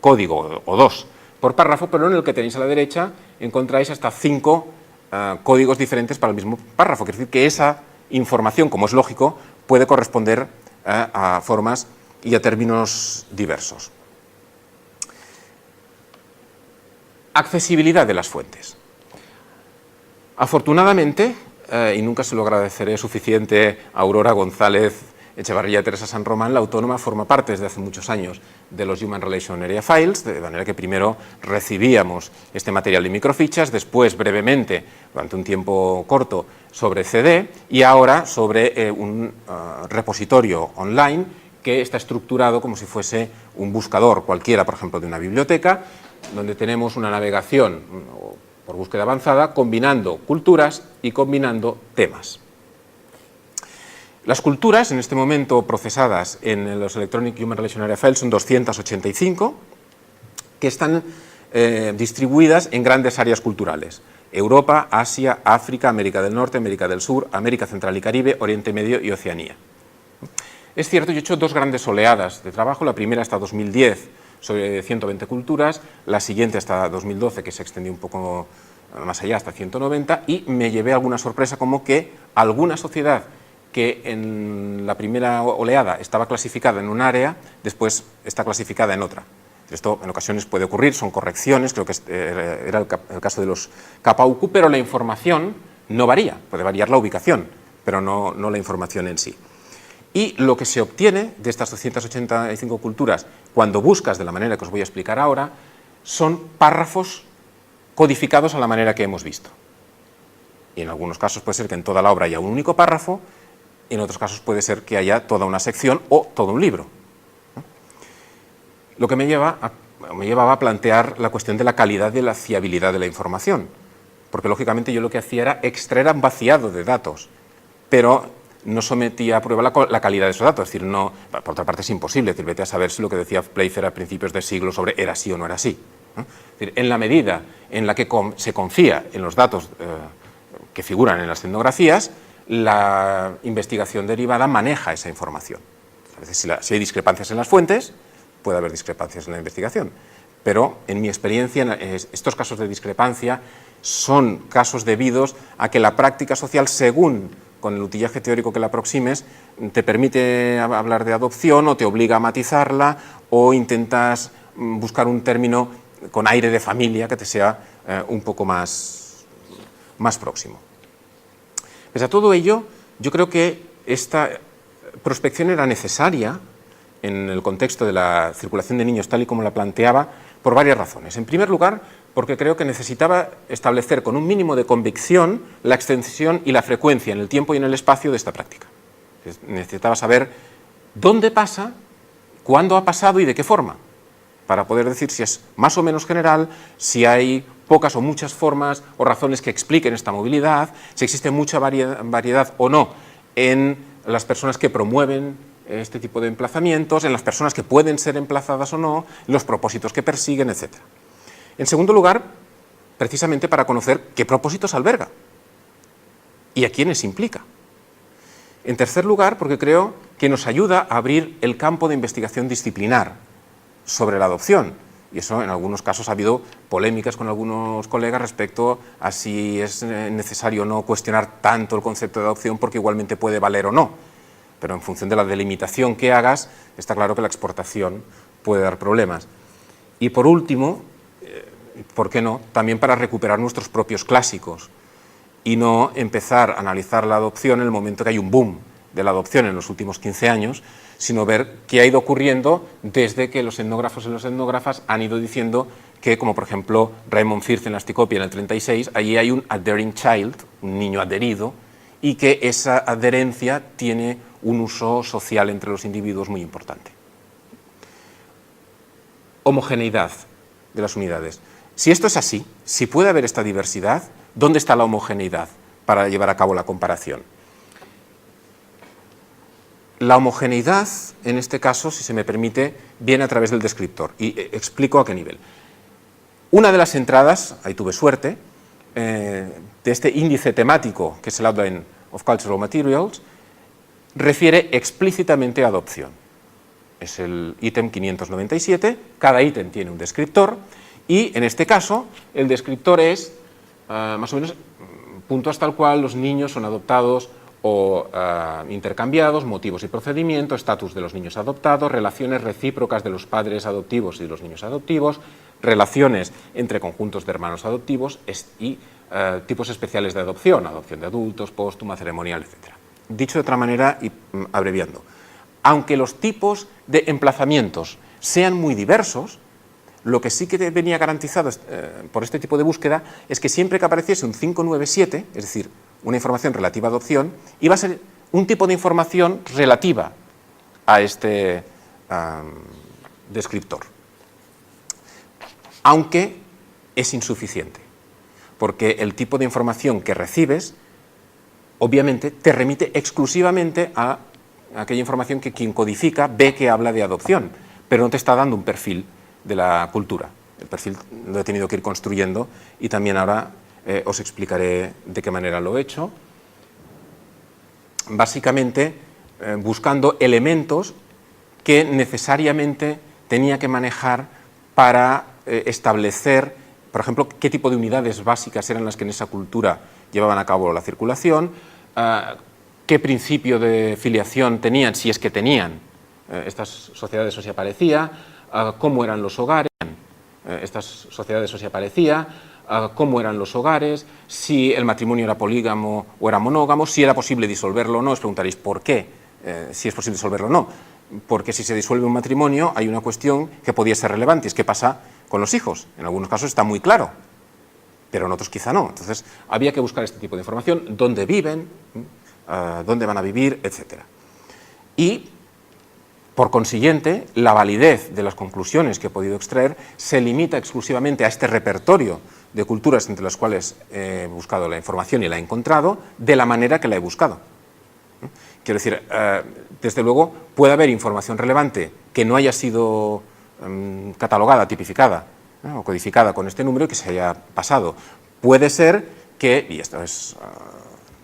código o dos por párrafo, pero en el que tenéis a la derecha encontráis hasta 5 códigos diferentes para el mismo párrafo. Quiere decir que esa información, como es lógico, puede corresponder a formas y a términos diversos. Accesibilidad de las fuentes. Afortunadamente, y nunca se lo agradeceré suficiente a Aurora González Echevarría y Teresa San Román, la Autónoma forma parte desde hace muchos años de los Human Relation Area Files, de manera que primero recibíamos este material de microfichas, después brevemente, durante un tiempo corto, sobre CD y ahora sobre un repositorio online que está estructurado como si fuese un buscador cualquiera, por ejemplo, de una biblioteca, donde tenemos una navegación por búsqueda avanzada combinando culturas y combinando temas. Las culturas, en este momento procesadas en los Electronic Human Relation Area Files, son 285, que están distribuidas en grandes áreas culturales: Europa, Asia, África, América del Norte, América del Sur, América Central y Caribe, Oriente Medio y Oceanía. Es cierto, yo he hecho 2 grandes oleadas de trabajo, la primera hasta 2010, sobre 120 culturas, la siguiente hasta 2012, que se extendió un poco más allá, hasta 190, y me llevé alguna sorpresa, como que alguna sociedad que en la primera oleada estaba clasificada en un área, después está clasificada en otra. Esto en ocasiones puede ocurrir, son correcciones, creo que era el caso de los Kapauku, pero la información no varía, puede variar la ubicación, pero no la información en sí. Y lo que se obtiene de estas 285 culturas, cuando buscas de la manera que os voy a explicar ahora, son párrafos codificados a la manera que hemos visto. Y en algunos casos puede ser que en toda la obra haya un único párrafo, y en otros casos puede ser que haya toda una sección o todo un libro. Lo que me llevaba a plantear la cuestión de la calidad y la fiabilidad de la información, porque lógicamente yo lo que hacía era extraer un vaciado de datos, pero no sometía a prueba la calidad de esos datos. Es decir, no, por otra parte es imposible, es decir, vete a saber si lo que decía Playfair a principios de siglo sobre era así o no era así. Es decir, en la medida en la que se confía en los datos que figuran en las etnografías, la investigación derivada maneja esa información. A veces, si hay discrepancias en las fuentes, puede haber discrepancias en la investigación, pero en mi experiencia estos casos de discrepancia son casos debidos a que la práctica social, según con el utillaje teórico que la aproximes, te permite hablar de adopción o te obliga a matizarla, o intentas buscar un término con aire de familia que te sea un poco más próximo. Pese a todo ello, yo creo que esta prospección era necesaria en el contexto de la circulación de niños tal y como la planteaba, por varias razones. En primer lugar, porque creo que necesitaba establecer con un mínimo de convicción la extensión y la frecuencia en el tiempo y en el espacio de esta práctica. Necesitaba saber dónde pasa, cuándo ha pasado y de qué forma, para poder decir si es más o menos general, si hay pocas o muchas formas o razones que expliquen esta movilidad, si existe mucha variedad o no en las personas que promueven este tipo de emplazamientos, en las personas que pueden ser emplazadas o no, los propósitos que persiguen, etc. En segundo lugar, precisamente para conocer qué propósitos alberga y a quiénes implica. En tercer lugar, porque creo que nos ayuda a abrir el campo de investigación disciplinar sobre la adopción. Y eso, en algunos casos, ha habido polémicas con algunos colegas respecto a si es necesario o no cuestionar tanto el concepto de adopción, porque igualmente puede valer o no. Pero en función de la delimitación que hagas, está claro que la exportación puede dar problemas. Y por último, ¿por qué no?, también para recuperar nuestros propios clásicos y no empezar a analizar la adopción en el momento que hay un boom de la adopción en los últimos 15 años, sino ver qué ha ido ocurriendo desde que los etnógrafos y las etnógrafas han ido diciendo que, como por ejemplo Raymond Firth en la Asticopia en el 36, allí hay un adhering child, un niño adherido, y que esa adherencia tiene un uso social entre los individuos muy importante. Homogeneidad de las unidades. Si esto es así, si puede haber esta diversidad, ¿dónde está la homogeneidad para llevar a cabo la comparación? La homogeneidad, en este caso, si se me permite, viene a través del descriptor, y explico a qué nivel. Una de las entradas, ahí tuve suerte, de este índice temático, que es el Outline of Cultural Materials, refiere explícitamente a adopción. Es el ítem 597, cada ítem tiene un descriptor y en este caso el descriptor es más o menos punto hasta el cual los niños son adoptados o intercambiados, motivos y procedimiento, estatus de los niños adoptados, relaciones recíprocas de los padres adoptivos y de los niños adoptivos, relaciones entre conjuntos de hermanos adoptivos y tipos especiales de adopción de adultos, póstuma, ceremonial, etc. Dicho de otra manera y abreviando, aunque los tipos de emplazamientos sean muy diversos, lo que sí que venía garantizado por este tipo de búsqueda es que siempre que apareciese un 597, es decir, una información relativa a adopción, iba a ser un tipo de información relativa a este descriptor. Aunque es insuficiente, porque el tipo de información que recibes, obviamente, te remite exclusivamente a aquella información que quien codifica ve que habla de adopción, pero no te está dando un perfil de la cultura. El perfil lo he tenido que ir construyendo y también ahora os explicaré de qué manera lo he hecho. Básicamente buscando elementos que necesariamente tenía que manejar para establecer, por ejemplo, qué tipo de unidades básicas eran las que en esa cultura llevaban a cabo la circulación, qué principio de filiación tenían, si es que tenían, estas sociedades o si aparecía, cómo eran los hogares, estas sociedades o si aparecía, cómo eran los hogares, si el matrimonio era polígamo o era monógamo, si era posible disolverlo o no. Os preguntaréis por qué, si es posible disolverlo o no. Porque si se disuelve un matrimonio hay una cuestión que podía ser relevante, es qué pasa con los hijos. En algunos casos está muy claro, pero en otros quizá no. Entonces había que buscar este tipo de información, dónde viven, dónde van a vivir, etc. Y, por consiguiente, la validez de las conclusiones que he podido extraer se limita exclusivamente a este repertorio de culturas entre las cuales he buscado la información y la he encontrado, de la manera que la he buscado. Quiero decir, desde luego puede haber información relevante que no haya sido catalogada, tipificada, ¿no?, o codificada con este número y que se haya pasado. Puede ser que, y esto es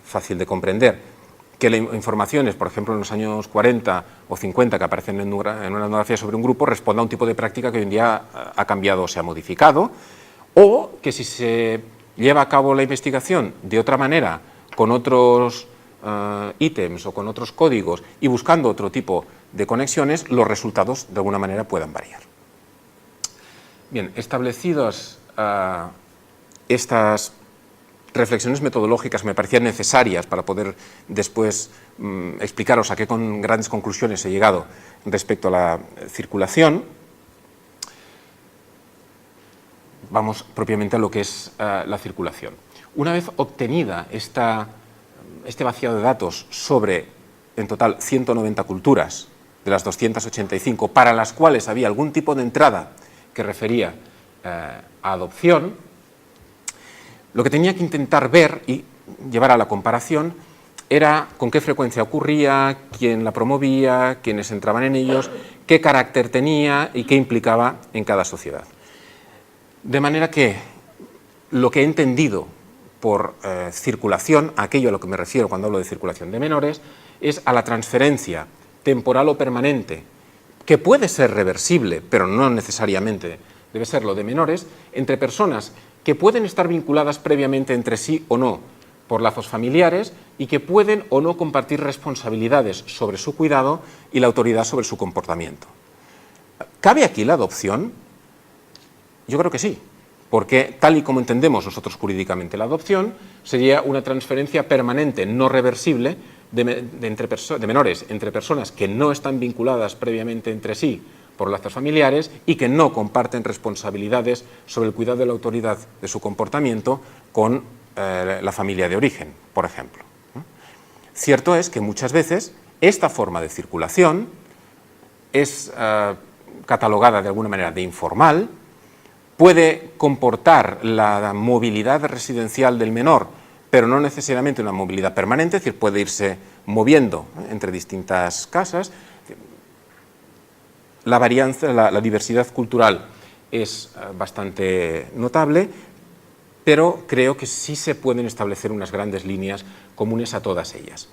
fácil de comprender, que las informaciones, por ejemplo, en los años 40 o 50 que aparecen en una etnografía sobre un grupo, responda a un tipo de práctica que hoy en día ha cambiado o se ha modificado, o que si se lleva a cabo la investigación de otra manera, con otros ítems o con otros códigos y buscando otro tipo de conexiones, los resultados de alguna manera puedan variar. Bien, establecidas estas reflexiones metodológicas me parecían necesarias para poder después explicaros a qué grandes conclusiones he llegado respecto a la circulación. Vamos propiamente a lo que es la circulación. Una vez obtenida este vaciado de datos sobre, en total, 190 culturas de las 285 para las cuales había algún tipo de entrada que refería a adopción, lo que tenía que intentar ver y llevar a la comparación era con qué frecuencia ocurría, quién la promovía, quiénes entraban en ellos, qué carácter tenía y qué implicaba en cada sociedad. De manera que lo que he entendido por circulación, aquello a lo que me refiero cuando hablo de circulación de menores, es a la transferencia temporal o permanente, que puede ser reversible, pero no necesariamente debe serlo, de menores, entre personas que pueden estar vinculadas previamente entre sí o no por lazos familiares y que pueden o no compartir responsabilidades sobre su cuidado y la autoridad sobre su comportamiento. ¿Cabe aquí la adopción? Yo creo que sí, porque tal y como entendemos nosotros jurídicamente la adopción, sería una transferencia permanente, no reversible, de menores entre personas que no están vinculadas previamente entre sí por lazos familiares y que no comparten responsabilidades sobre el cuidado de la autoridad de su comportamiento con la familia de origen, por ejemplo. Cierto es que muchas veces esta forma de circulación es catalogada de alguna manera de informal, puede comportar la movilidad residencial del menor, pero no necesariamente una movilidad permanente, es decir, puede irse moviendo entre distintas casas. La varianza, la diversidad cultural es bastante notable, pero creo que sí se pueden establecer unas grandes líneas comunes a todas ellas.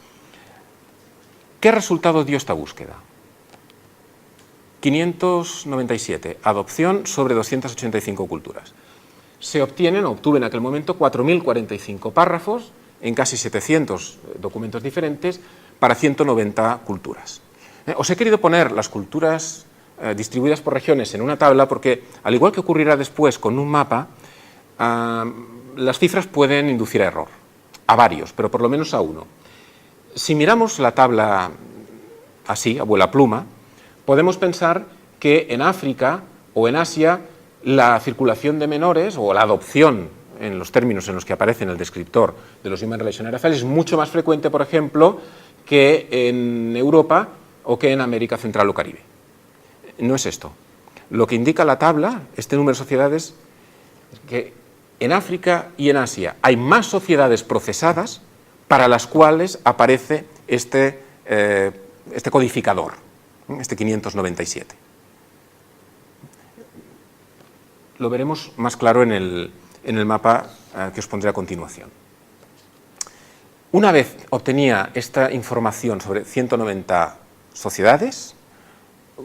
¿Qué resultado dio esta búsqueda? 597, adopción sobre 285 culturas. Se obtuve en aquel momento 4.045 párrafos en casi 700 documentos diferentes para 190 culturas. Os he querido poner las culturas distribuidas por regiones en una tabla porque, al igual que ocurrirá después con un mapa, las cifras pueden inducir a error, a varios, pero por lo menos a uno. Si miramos la tabla así, a vuela pluma, podemos pensar que en África o en Asia la circulación de menores o la adopción, en los términos en los que aparece en el descriptor de los Human Relationary Files, es mucho más frecuente, por ejemplo, que en Europa o que en América Central o Caribe. No es esto. Lo que indica la tabla, este número de sociedades, es que en África y en Asia hay más sociedades procesadas para las cuales aparece este codificador, este 597. Lo veremos más claro en el mapa que os pondré a continuación. Una vez obtenía esta información sobre 190 sociedades,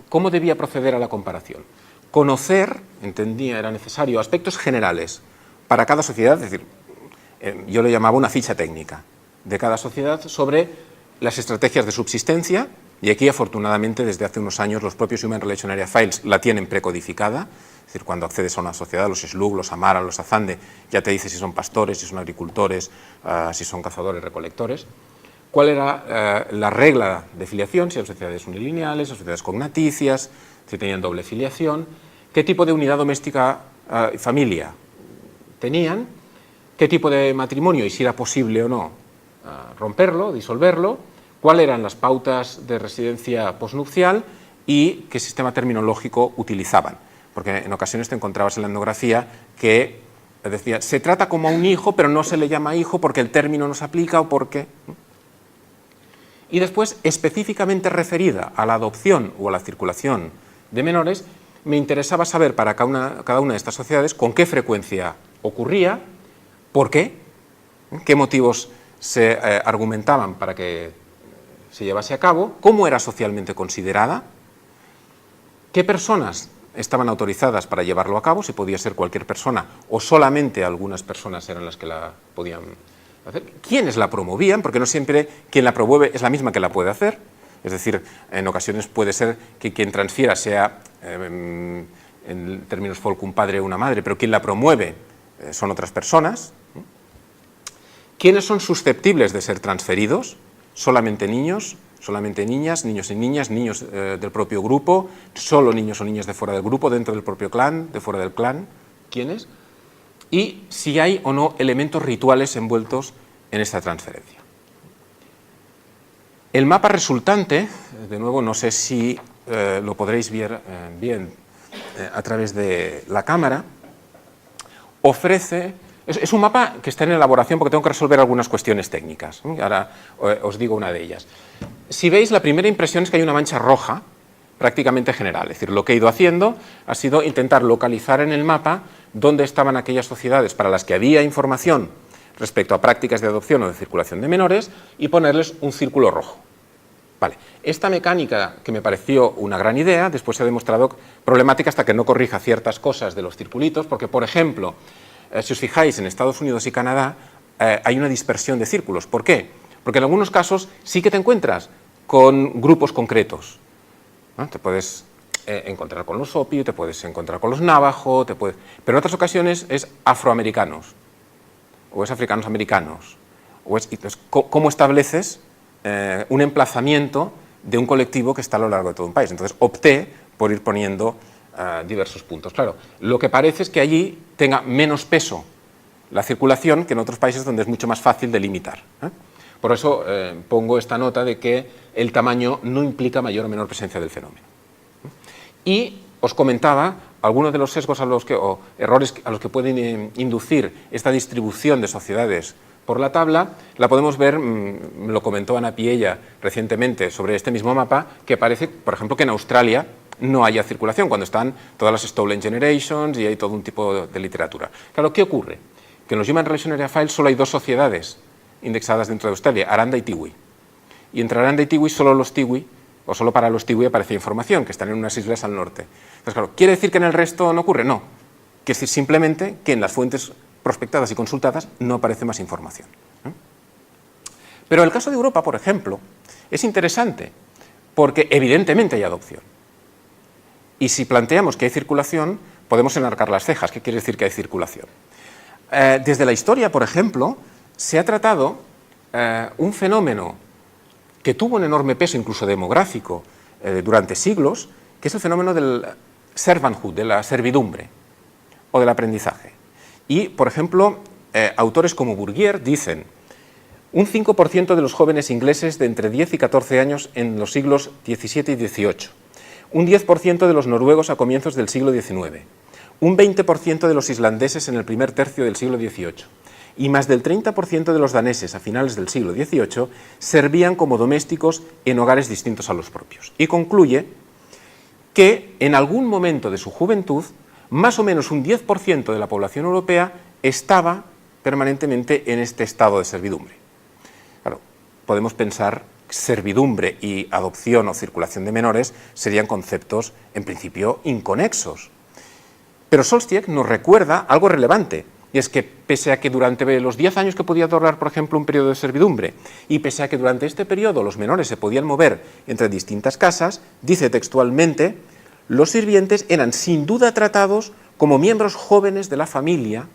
¿cómo debía proceder a la comparación? Conocer, entendía, era necesario, aspectos generales para cada sociedad, es decir, yo le llamaba una ficha técnica de cada sociedad sobre las estrategias de subsistencia, y aquí afortunadamente desde hace unos años los propios Human Relationary Files la tienen precodificada, es decir, cuando accedes a una sociedad, los SLUG, los AMARA, los AZANDE, ya te dice si son pastores, si son agricultores, si son cazadores, recolectores. ¿Cuál era la regla de filiación? Si eran sociedades unilineales, sociedades cognaticias, si tenían doble filiación, qué tipo de unidad doméstica y familia tenían, qué tipo de matrimonio y si era posible o no romperlo, disolverlo, cuáles eran las pautas de residencia posnupcial y qué sistema terminológico utilizaban. Porque en ocasiones te encontrabas en la etnografía que decía, se trata como a un hijo, pero no se le llama hijo porque el término no se aplica o porque... Y después, específicamente referida a la adopción o a la circulación de menores, me interesaba saber para cada una de estas sociedades con qué frecuencia ocurría, por qué motivos se argumentaban para que se llevase a cabo, cómo era socialmente considerada, qué personas estaban autorizadas para llevarlo a cabo, si podía ser cualquier persona o solamente algunas personas eran las que la podían hacer, quiénes la promovían, porque no siempre quien la promueve es la misma que la puede hacer, es decir, en ocasiones puede ser que quien transfiera sea, en términos folk, un padre o una madre, pero quien la promueve son otras personas. ¿Quiénes son susceptibles de ser transferidos? Solamente niños, solamente niñas, niños y niñas, niños del propio grupo, solo niños o niñas de fuera del grupo, dentro del propio clan, de fuera del clan. ¿Quiénes? Y si hay o no elementos rituales envueltos en esta transferencia. El mapa resultante, de nuevo no sé si lo podréis ver bien a través de la cámara, ofrece... Es un mapa que está en elaboración porque tengo que resolver algunas cuestiones técnicas. Ahora os digo una de ellas. Si veis, la primera impresión es que hay una mancha roja prácticamente general. Es decir, lo que he ido haciendo ha sido intentar localizar en el mapa dónde estaban aquellas sociedades para las que había información respecto a prácticas de adopción o de circulación de menores y ponerles un círculo rojo. Vale. Esta mecánica, que me pareció una gran idea, después se ha demostrado problemática hasta que no corrija ciertas cosas de los circulitos, porque, por ejemplo, si os fijáis, en Estados Unidos y Canadá hay una dispersión de círculos. ¿Por qué? Porque en algunos casos sí que te encuentras con grupos concretos, ¿no? Te puedes encontrar con los Hopi, te puedes encontrar con los Navajo, pero en otras ocasiones es afroamericanos, o es africanos americanos. Entonces, ¿cómo estableces un emplazamiento de un colectivo que está a lo largo de todo un país? Entonces opté por ir poniendo diversos puntos. Claro, lo que parece es que allí tenga menos peso la circulación que en otros países donde es mucho más fácil delimitar. Por eso pongo esta nota de que el tamaño no implica mayor o menor presencia del fenómeno. Y os comentaba algunos de los sesgos o errores a los que pueden inducir esta distribución de sociedades por la tabla. La podemos ver, me lo comentó Ana Piella recientemente sobre este mismo mapa, que parece, por ejemplo, que en Australia no haya circulación, cuando están todas las Stolen Generations y hay todo un tipo de literatura. Claro, ¿qué ocurre? Que en los Human Relationary Files solo hay dos sociedades indexadas dentro de Australia, Aranda y Tiwi. y entrarán de Tiwi solo los Tiwi, o solo para los Tiwi aparece información, que están en unas islas al norte. Entonces, claro, ¿quiere decir que en el resto no ocurre? No. Quiere decir simplemente que en las fuentes prospectadas y consultadas no aparece más información. Pero el caso de Europa, por ejemplo, es interesante, porque evidentemente hay adopción. Y si planteamos que hay circulación, podemos enarcar las cejas. ¿Qué quiere decir que hay circulación? Desde la historia, por ejemplo, se ha tratado un fenómeno que tuvo un enorme peso, incluso demográfico, durante siglos, que es el fenómeno del servanthood, de la servidumbre o del aprendizaje. Y, por ejemplo, autores como Bourdieu dicen: un 5% de los jóvenes ingleses de entre 10 y 14 años en los siglos XVII y XVIII, un 10% de los noruegos a comienzos del siglo XIX, un 20% de los islandeses en el primer tercio del siglo XVIII y más del 30% de los daneses a finales del siglo XVIII servían como domésticos en hogares distintos a los propios. Y concluye que en algún momento de su juventud, más o menos un 10% de la población europea estaba permanentemente en este estado de servidumbre. Claro, podemos pensar que servidumbre y adopción o circulación de menores serían conceptos, en principio, inconexos. Pero Solzhenitsyn nos recuerda algo relevante, y es que pese a que durante los 10 años que podía durar, por ejemplo, un periodo de servidumbre, y pese a que durante este periodo los menores se podían mover entre distintas casas, dice textualmente: los sirvientes eran sin duda tratados como miembros jóvenes de la familia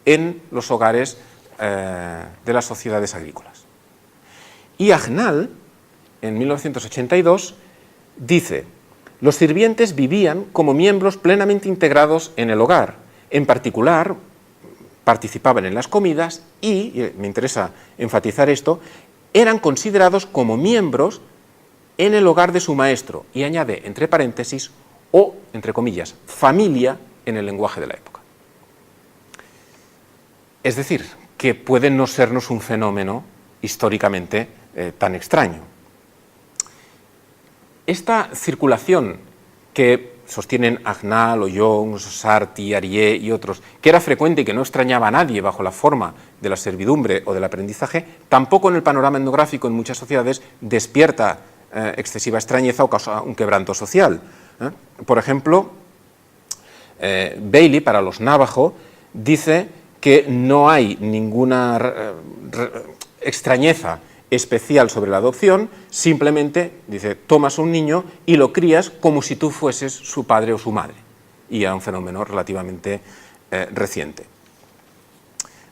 en los hogares de las sociedades agrícolas. Y Agnal, en 1982, dice: los sirvientes vivían como miembros plenamente integrados en el hogar. En particular, participaban en las comidas y me interesa enfatizar esto, eran considerados como miembros en el hogar de su maestro. Y añade, entre paréntesis, o, entre comillas, familia en el lenguaje de la época. Es decir, que puede no sernos un fenómeno históricamente tan extraño. Esta circulación que sostienen Agnal, Ollons, Sarti, Arié y otros, que era frecuente y que no extrañaba a nadie bajo la forma de la servidumbre o del aprendizaje, tampoco en el panorama etnográfico en muchas sociedades despierta excesiva extrañeza o causa un quebranto social. Por ejemplo, Bailey, para los Navajo, dice que no hay ninguna extrañeza especial sobre la adopción, simplemente, dice, tomas a un niño y lo crías como si tú fueses su padre o su madre. Y era un fenómeno relativamente reciente.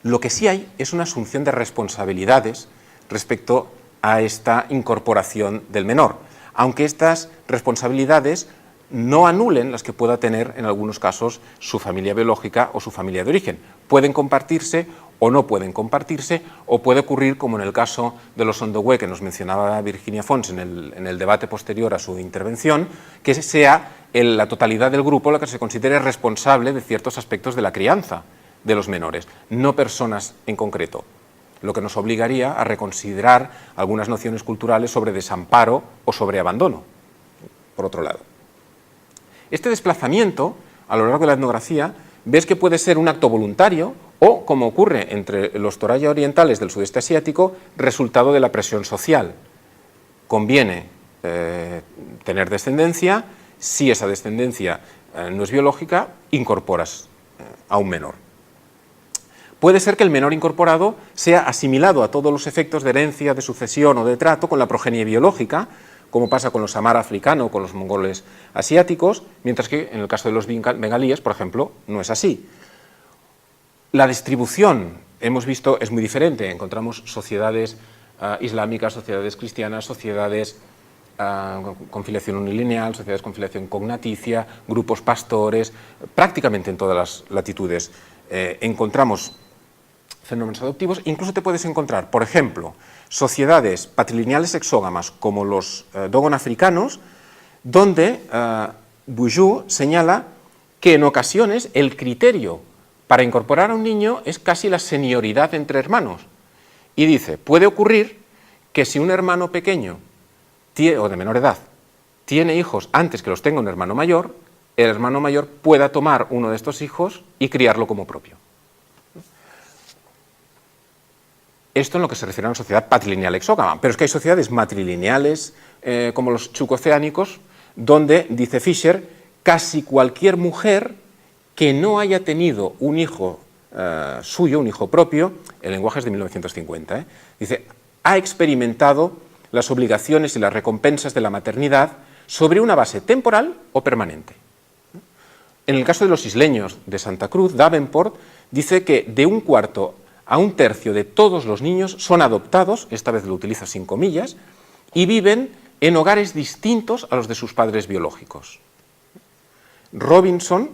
Lo que sí hay es una asunción de responsabilidades respecto a esta incorporación del menor, aunque estas responsabilidades no anulen las que pueda tener en algunos casos su familia biológica o su familia de origen. Pueden compartirse o no pueden compartirse, o puede ocurrir como en el caso de los Ondohue que nos mencionaba Virginia Fons en el debate posterior a su intervención, que sea la totalidad del grupo la que se considere responsable de ciertos aspectos de la crianza de los menores, no personas en concreto, lo que nos obligaría a reconsiderar algunas nociones culturales sobre desamparo o sobre abandono, por otro lado. Este desplazamiento, a lo largo de la etnografía, ves que puede ser un acto voluntario o, como ocurre entre los Toraya orientales del sudeste asiático, resultado de la presión social. Conviene tener descendencia, si esa descendencia no es biológica, incorporas a un menor. Puede ser que el menor incorporado sea asimilado a todos los efectos de herencia, de sucesión o de trato con la progenie biológica, como pasa con los Amar africanos o con los mongoles asiáticos, mientras que en el caso de los bengalíes, por ejemplo, no es así. La distribución, hemos visto, es muy diferente. Encontramos sociedades islámicas, sociedades cristianas, sociedades con filiación unilineal, sociedades con filiación cognaticia, grupos pastores, prácticamente en todas las latitudes encontramos fenómenos adoptivos. Incluso te puedes encontrar, por ejemplo, sociedades patrilineales exógamas como los Dogon africanos, donde Bourdieu señala que en ocasiones el criterio para incorporar a un niño es casi la senioridad entre hermanos. Y dice, puede ocurrir que si un hermano pequeño o de menor edad tiene hijos antes que los tenga un hermano mayor, el hermano mayor pueda tomar uno de estos hijos y criarlo como propio. Esto en lo que se refiere a una sociedad patrilineal exógama, pero es que hay sociedades matrilineales, como los chucoceánicos, donde, dice Fisher, casi cualquier mujer que no haya tenido un hijo suyo, un hijo propio, el lenguaje es de 1950, dice, ha experimentado las obligaciones y las recompensas de la maternidad sobre una base temporal o permanente. En el caso de los isleños de Santa Cruz, Davenport dice que de 1/4 a 1/3 de todos los niños son adoptados, esta vez lo utiliza sin comillas, y viven en hogares distintos a los de sus padres biológicos. Robinson,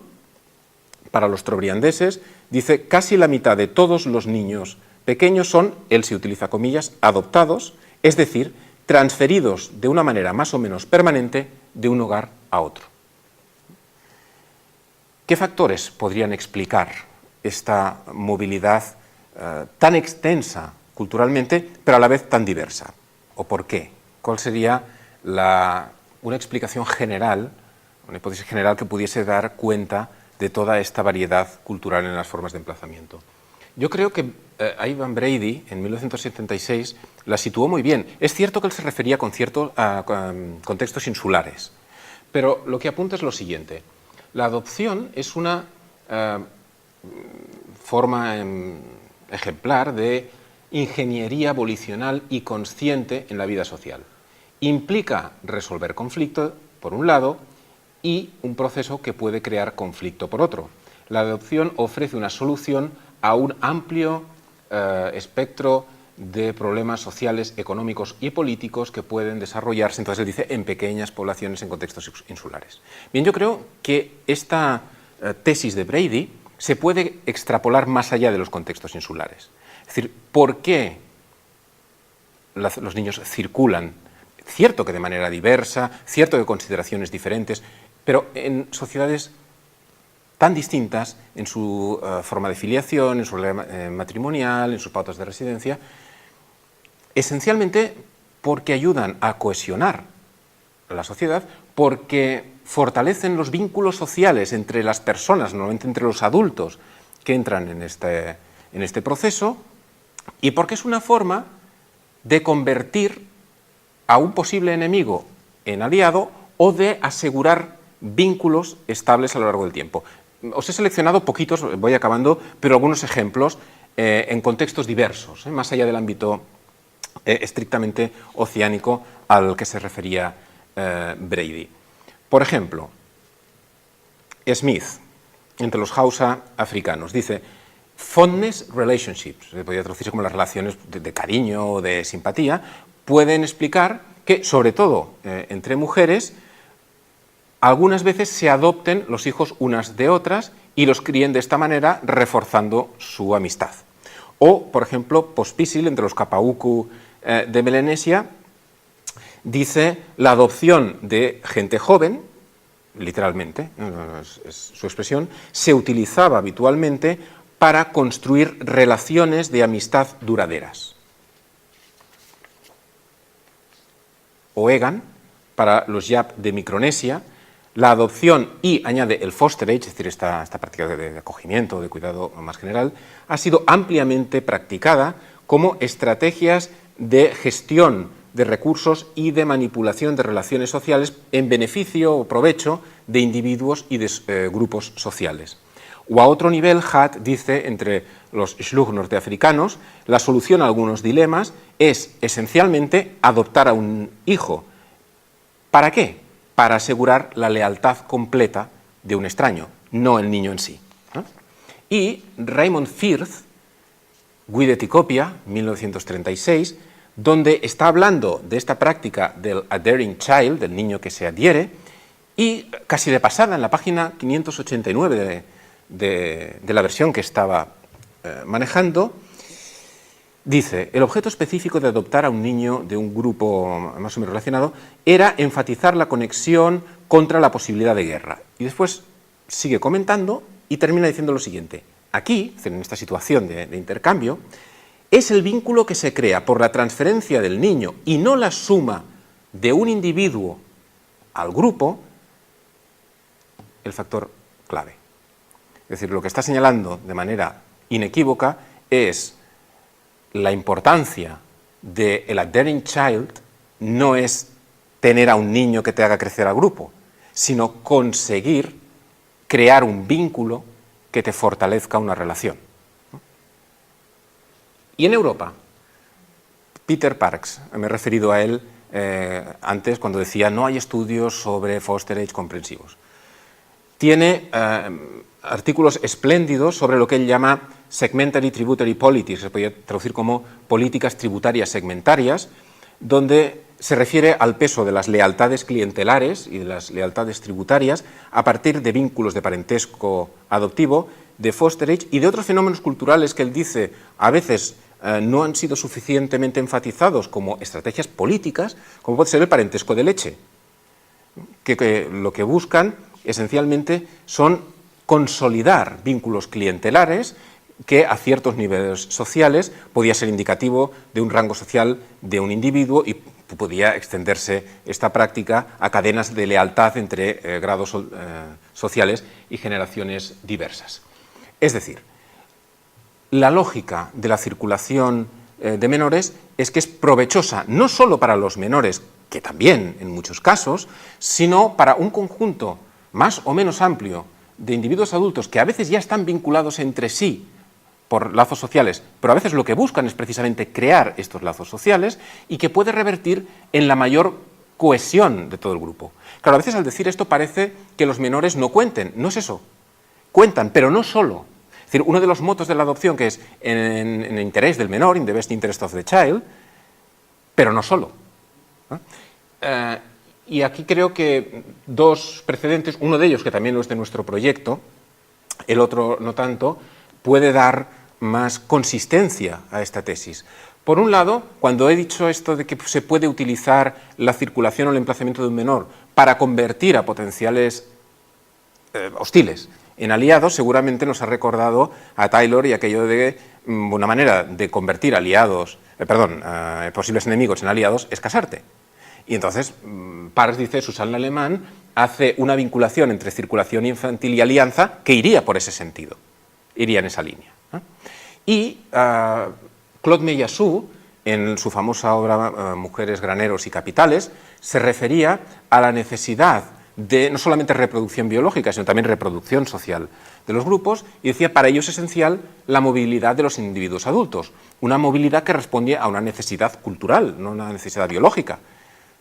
para los trobriandeses, dice casi la mitad de todos los niños pequeños son, él sí utiliza comillas, adoptados, es decir, transferidos de una manera más o menos permanente de un hogar a otro. ¿Qué factores podrían explicar esta movilidad tan extensa culturalmente, pero a la vez tan diversa? ¿O por qué? ¿Cuál sería una explicación general, una hipótesis general que pudiese dar cuenta de toda esta variedad cultural en las formas de emplazamiento? Yo creo que Ivan Brady, en 1976, la situó muy bien. Es cierto que él se refería a contextos insulares, pero lo que apunta es lo siguiente. La adopción es una forma ejemplar de ingeniería volicional y consciente en la vida social. Implica resolver conflicto, por un lado, y un proceso que puede crear conflicto, por otro. La adopción ofrece una solución a un amplio espectro de problemas sociales, económicos y políticos que pueden desarrollarse, entonces él dice, en pequeñas poblaciones en contextos insulares. Bien, yo creo que esta tesis de Brady se puede extrapolar más allá de los contextos insulares. Es decir, ¿por qué los niños circulan? Cierto que de manera diversa, cierto que consideraciones diferentes, pero en sociedades tan distintas en su forma de filiación, en su matrimonial, en sus pautas de residencia, esencialmente porque ayudan a cohesionar la sociedad, porque fortalecen los vínculos sociales entre las personas, normalmente entre los adultos que entran en este proceso, y porque es una forma de convertir a un posible enemigo en aliado o de asegurar vínculos estables a lo largo del tiempo. Os he seleccionado poquitos, voy acabando, pero algunos ejemplos en contextos diversos, más allá del ámbito estrictamente oceánico al que se refería Brady. Por ejemplo, Smith, entre los Hausa africanos, dice fondness relationships, se podría traducir como las relaciones de cariño o de simpatía, pueden explicar que, sobre todo entre mujeres, algunas veces se adopten los hijos unas de otras y los críen de esta manera, reforzando su amistad. O, por ejemplo, Pospisil, entre los Kapauku de Melanesia, dice la adopción de gente joven, literalmente, es su expresión, se utilizaba habitualmente para construir relaciones de amistad duraderas. O Egan, para los Yap de Micronesia, la adopción y, añade, el fosterage, es decir, esta práctica de acogimiento, de cuidado más general, ha sido ampliamente practicada como estrategias de gestión de recursos y de manipulación de relaciones sociales en beneficio o provecho de individuos y de grupos sociales. O a otro nivel, Hatt dice, entre los Shluch norteafricanos, la solución a algunos dilemas es esencialmente adoptar a un hijo. ¿Para qué? Para asegurar la lealtad completa de un extraño, no el niño en sí. Y Raymond Firth, Guideticopia, 1936, donde está hablando de esta práctica del adhering child, del niño que se adhiere, y casi de pasada, en la página 589 de la versión que estaba manejando, dice, el objeto específico de adoptar a un niño de un grupo más o menos relacionado era enfatizar la conexión contra la posibilidad de guerra. Y después sigue comentando y termina diciendo lo siguiente. Aquí, en esta situación de intercambio, es el vínculo que se crea por la transferencia del niño y no la suma de un individuo al grupo el factor clave. Es decir, lo que está señalando de manera inequívoca es la importancia del adhering child no es tener a un niño que te haga crecer al grupo, sino conseguir crear un vínculo que te fortalezca una relación. Y en Europa, Peter Parks, me he referido a él antes cuando decía no hay estudios sobre foster age comprensivos. Tiene artículos espléndidos sobre lo que él llama segmentary tributary politics, se podría traducir como políticas tributarias segmentarias, donde se refiere al peso de las lealtades clientelares y de las lealtades tributarias a partir de vínculos de parentesco adoptivo, de foster age y de otros fenómenos culturales que él dice a veces no han sido suficientemente enfatizados como estrategias políticas, como puede ser el parentesco de leche, que lo que buscan esencialmente son consolidar vínculos clientelares que a ciertos niveles sociales podía ser indicativo de un rango social de un individuo y podía extenderse esta práctica a cadenas de lealtad entre grados sociales y generaciones diversas. Es decir, la lógica de la circulación de menores es que es provechosa no solo para los menores, que también en muchos casos, sino para un conjunto más o menos amplio de individuos adultos que a veces ya están vinculados entre sí por lazos sociales, pero a veces lo que buscan es precisamente crear estos lazos sociales y que puede revertir en la mayor cohesión de todo el grupo. Claro, a veces al decir esto parece que los menores no cuenten, no es eso, cuentan, pero no solo. Es decir, uno de los motos de la adopción que es en el interés del menor, in the best interest of the child, pero no solo. Y aquí creo que dos precedentes, uno de ellos que también lo es de nuestro proyecto, el otro no tanto, puede dar más consistencia a esta tesis. Por un lado, cuando he dicho esto de que se puede utilizar la circulación o el emplazamiento de un menor para convertir a potenciales hostiles en aliados, seguramente nos ha recordado a Taylor y aquello de una manera de convertir aliados, posibles enemigos en aliados es casarte. Y entonces Parks dice, Susan Alemán hace una vinculación entre circulación infantil y alianza que iría por ese sentido, iría en esa línea. Y Claude Meillassoux, en su famosa obra Mujeres, graneros y capitales, se refería a la necesidad de no solamente reproducción biológica, sino también reproducción social de los grupos, y decía, para ello es esencial la movilidad de los individuos adultos, una movilidad que responde a una necesidad cultural, no una necesidad biológica.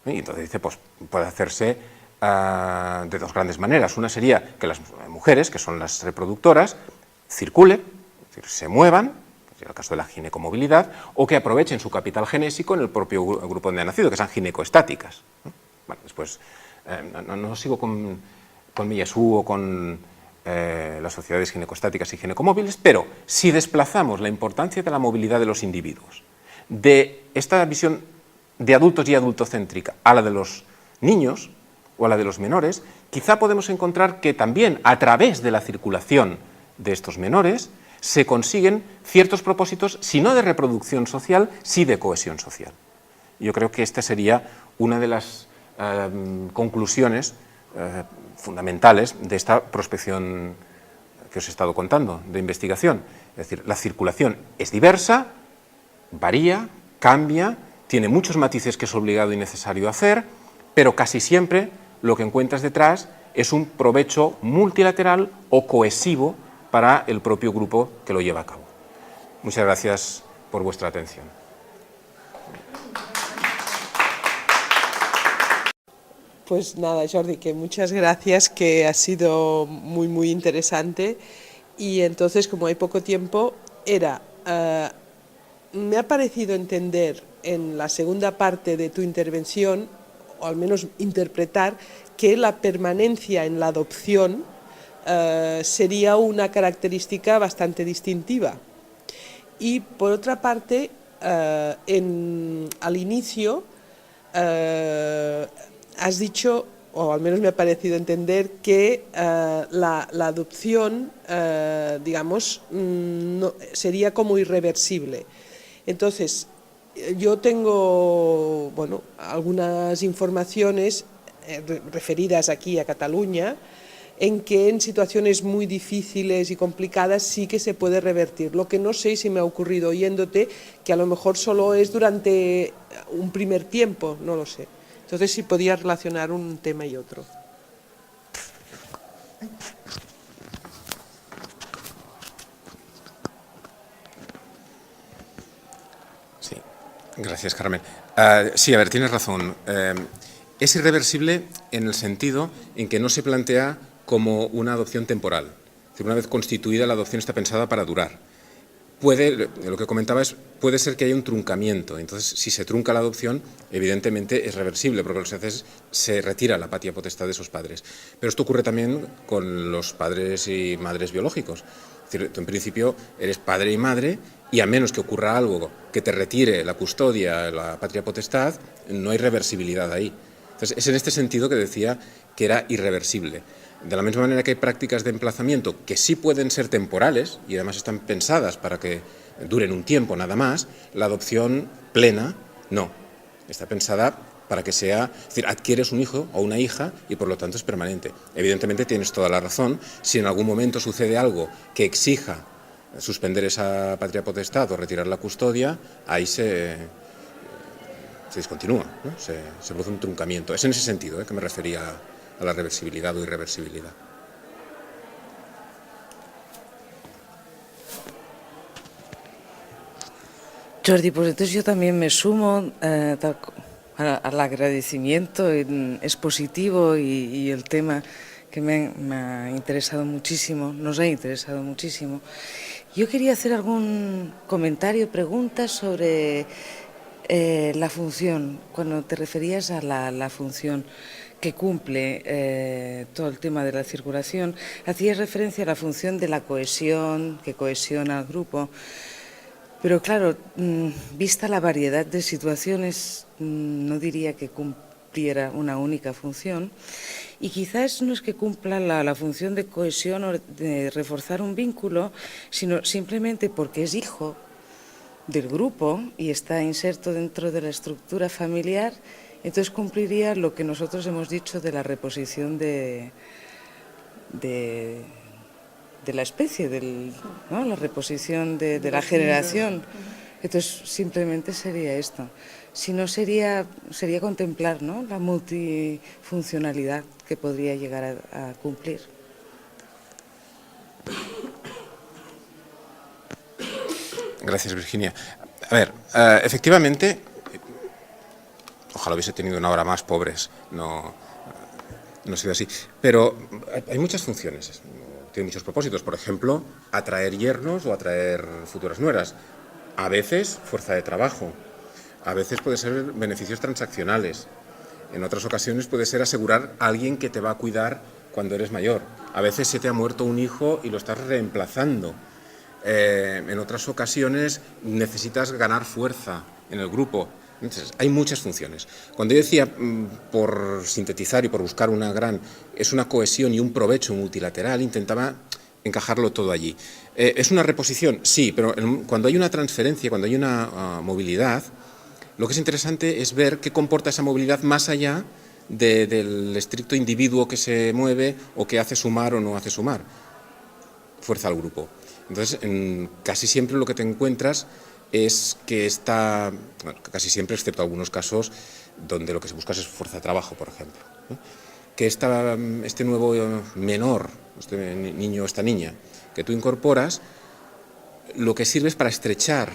Y entonces dice, pues puede hacerse de dos grandes maneras. Una sería que las mujeres, que son las reproductoras, circulen, es decir, se muevan, en el caso de la ginecomovilidad, o que aprovechen su capital genésico en el propio grupo donde han nacido, que sean ginecoestáticas. Bueno, después no sigo con Meillassoux o con las sociedades ginecoestáticas y ginecomóviles, pero si desplazamos la importancia de la movilidad de los individuos, de esta visión de adultos y adultocéntrica a la de los niños o a la de los menores, quizá podemos encontrar que también a través de la circulación de estos menores se consiguen ciertos propósitos, si no de reproducción social, sí de cohesión social. Yo creo que esta sería una de las conclusiones fundamentales de esta prospección que os he estado contando, de investigación. Es decir, la circulación es diversa, varía, cambia, tiene muchos matices que es obligado y necesario hacer, pero casi siempre lo que encuentras detrás es un provecho multilateral o cohesivo para el propio grupo que lo lleva a cabo. Muchas gracias por vuestra atención. Pues nada, Jordi, que muchas gracias, que ha sido muy interesante. Y entonces, como hay poco tiempo, me ha parecido entender en la segunda parte de tu intervención, o al menos interpretar, que la permanencia en la adopción sería una característica bastante distintiva. Y por otra parte, al inicio has dicho, o al menos me ha parecido entender, que la adopción, digamos, no, sería como irreversible. Entonces, yo tengo, bueno, algunas informaciones referidas aquí a Cataluña, en que en situaciones muy difíciles y complicadas sí que se puede revertir. Lo que no sé, si me ha ocurrido oyéndote, que a lo mejor solo es durante un primer tiempo, no lo sé. Entonces sí podía relacionar un tema y otro. Sí, gracias, Carmen. Sí, a ver, tienes razón. Es irreversible en el sentido en que no se plantea como una adopción temporal. Es decir, una vez constituida, la adopción está pensada para durar. Lo que comentaba es, puede ser que haya un truncamiento. Entonces, si se trunca la adopción, evidentemente es reversible, porque lo que se hace es se retira la patria potestad de esos padres. Pero esto ocurre también con los padres y madres biológicos. Es decir, tú en principio eres padre y madre, y a menos que ocurra algo que te retire la custodia, la patria potestad, no hay reversibilidad ahí. Entonces, es en este sentido que decía que era irreversible. De la misma manera que hay prácticas de emplazamiento que sí pueden ser temporales y además están pensadas para que duren un tiempo nada más, la adopción plena no. Está pensada para que sea, es decir, adquieres un hijo o una hija y por lo tanto es permanente. Evidentemente tienes toda la razón, si en algún momento sucede algo que exija suspender esa patria potestad o retirar la custodia, ahí se discontinúa, ¿no? Se produce un truncamiento. Es en ese sentido que me refería a la reversibilidad o irreversibilidad. Jordi, pues entonces yo también me sumo al agradecimiento expositivo y el tema que me ha interesado muchísimo, nos ha interesado muchísimo. Yo quería hacer algún comentario, pregunta sobre la función, cuando te referías a la función que cumple todo el tema de la circulación, hacías referencia a la función de la cohesión, que cohesiona al grupo. Pero claro, vista la variedad de situaciones, no diría que cumpliera una única función. Y quizás no es que cumpla la función de cohesión o de reforzar un vínculo, sino simplemente porque es hijo del grupo y está inserto dentro de la estructura familiar, entonces cumpliría lo que nosotros hemos dicho de la reposición de la especie, ¿no? La reposición de la generación. Entonces simplemente sería esto. Si no sería contemplar, ¿no?, la multifuncionalidad que podría llegar a cumplir. Gracias, Virginia. A ver, efectivamente, ojalá hubiese tenido una hora más, pobres, no ha sido así, pero hay muchas funciones, tiene muchos propósitos. Por ejemplo, atraer yernos o atraer futuras nueras. A veces, fuerza de trabajo. A veces puede ser beneficios transaccionales. En otras ocasiones puede ser asegurar a alguien que te va a cuidar cuando eres mayor. A veces se te ha muerto un hijo y lo estás reemplazando. En otras ocasiones necesitas ganar fuerza en el grupo. Entonces, hay muchas funciones. Cuando yo decía, por sintetizar y por buscar es una cohesión y un provecho multilateral, intentaba encajarlo todo allí. ¿Es una reposición? Sí, pero cuando hay una transferencia, cuando hay una movilidad, lo que es interesante es ver qué comporta esa movilidad más allá del estricto individuo que se mueve o que hace sumar o no hace sumar fuerza al grupo. Entonces, casi siempre lo que te encuentras es que casi siempre, excepto algunos casos donde lo que se busca es fuerza de trabajo, por ejemplo, ¿no? Que este nuevo menor, este niño o esta niña que tú incorporas, lo que sirve es para estrechar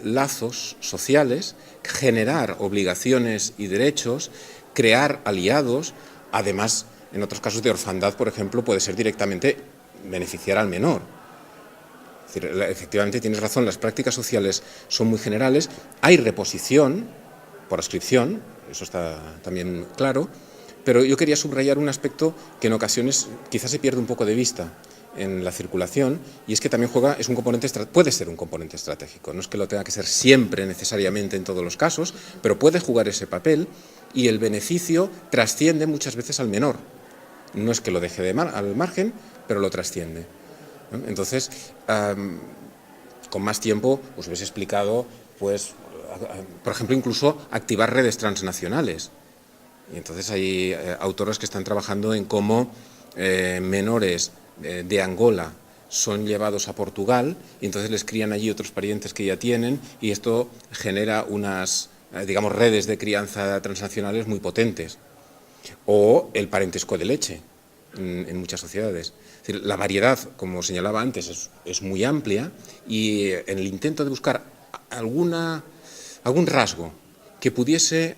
lazos sociales, generar obligaciones y derechos, crear aliados. Además, en otros casos de orfandad, por ejemplo, puede ser directamente beneficiar al menor. Es decir, efectivamente tienes razón, las prácticas sociales son muy generales, hay reposición por ascripción, eso está también claro, pero yo quería subrayar un aspecto que en ocasiones quizás se pierde un poco de vista en la circulación, y es que también puede ser un componente estratégico. No es que lo tenga que ser siempre necesariamente en todos los casos, pero puede jugar ese papel, y el beneficio trasciende muchas veces al menor. No es que lo deje al margen, pero lo trasciende. Entonces, con más tiempo os hubiese explicado, pues, por ejemplo, incluso activar redes transnacionales. Y entonces hay autores que están trabajando en cómo menores de Angola son llevados a Portugal y entonces les crían allí otros parientes que ya tienen y esto genera unas, digamos, redes de crianza transnacionales muy potentes. O el parentesco de leche en muchas sociedades. Es decir, la variedad, como señalaba antes, es muy amplia y en el intento de buscar algún rasgo que pudiese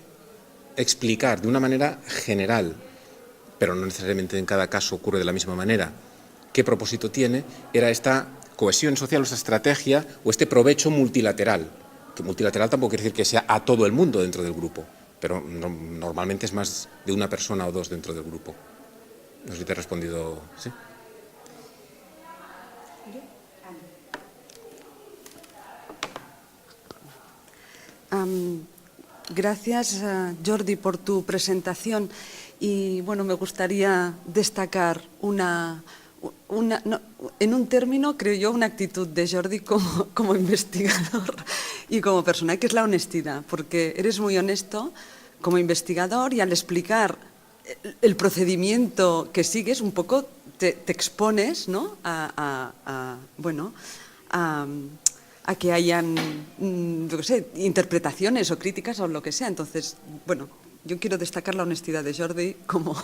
explicar de una manera general, pero no necesariamente en cada caso ocurre de la misma manera, qué propósito tiene, era esta cohesión social o esta estrategia o este provecho multilateral. Que multilateral tampoco quiere decir que sea a todo el mundo dentro del grupo, pero normalmente es más de una persona o dos dentro del grupo. No sé si te he respondido, ¿sí? Gracias, Jordi, por tu presentación. Y bueno, me gustaría destacar en un término, creo yo, una actitud de Jordi como investigador y como persona, que es la honestidad, porque eres muy honesto como investigador y al explicar el procedimiento que sigues, un poco te expones, ¿no? A que hayan, yo qué sé, interpretaciones o críticas o lo que sea. Entonces, bueno, yo quiero destacar la honestidad de Jordi como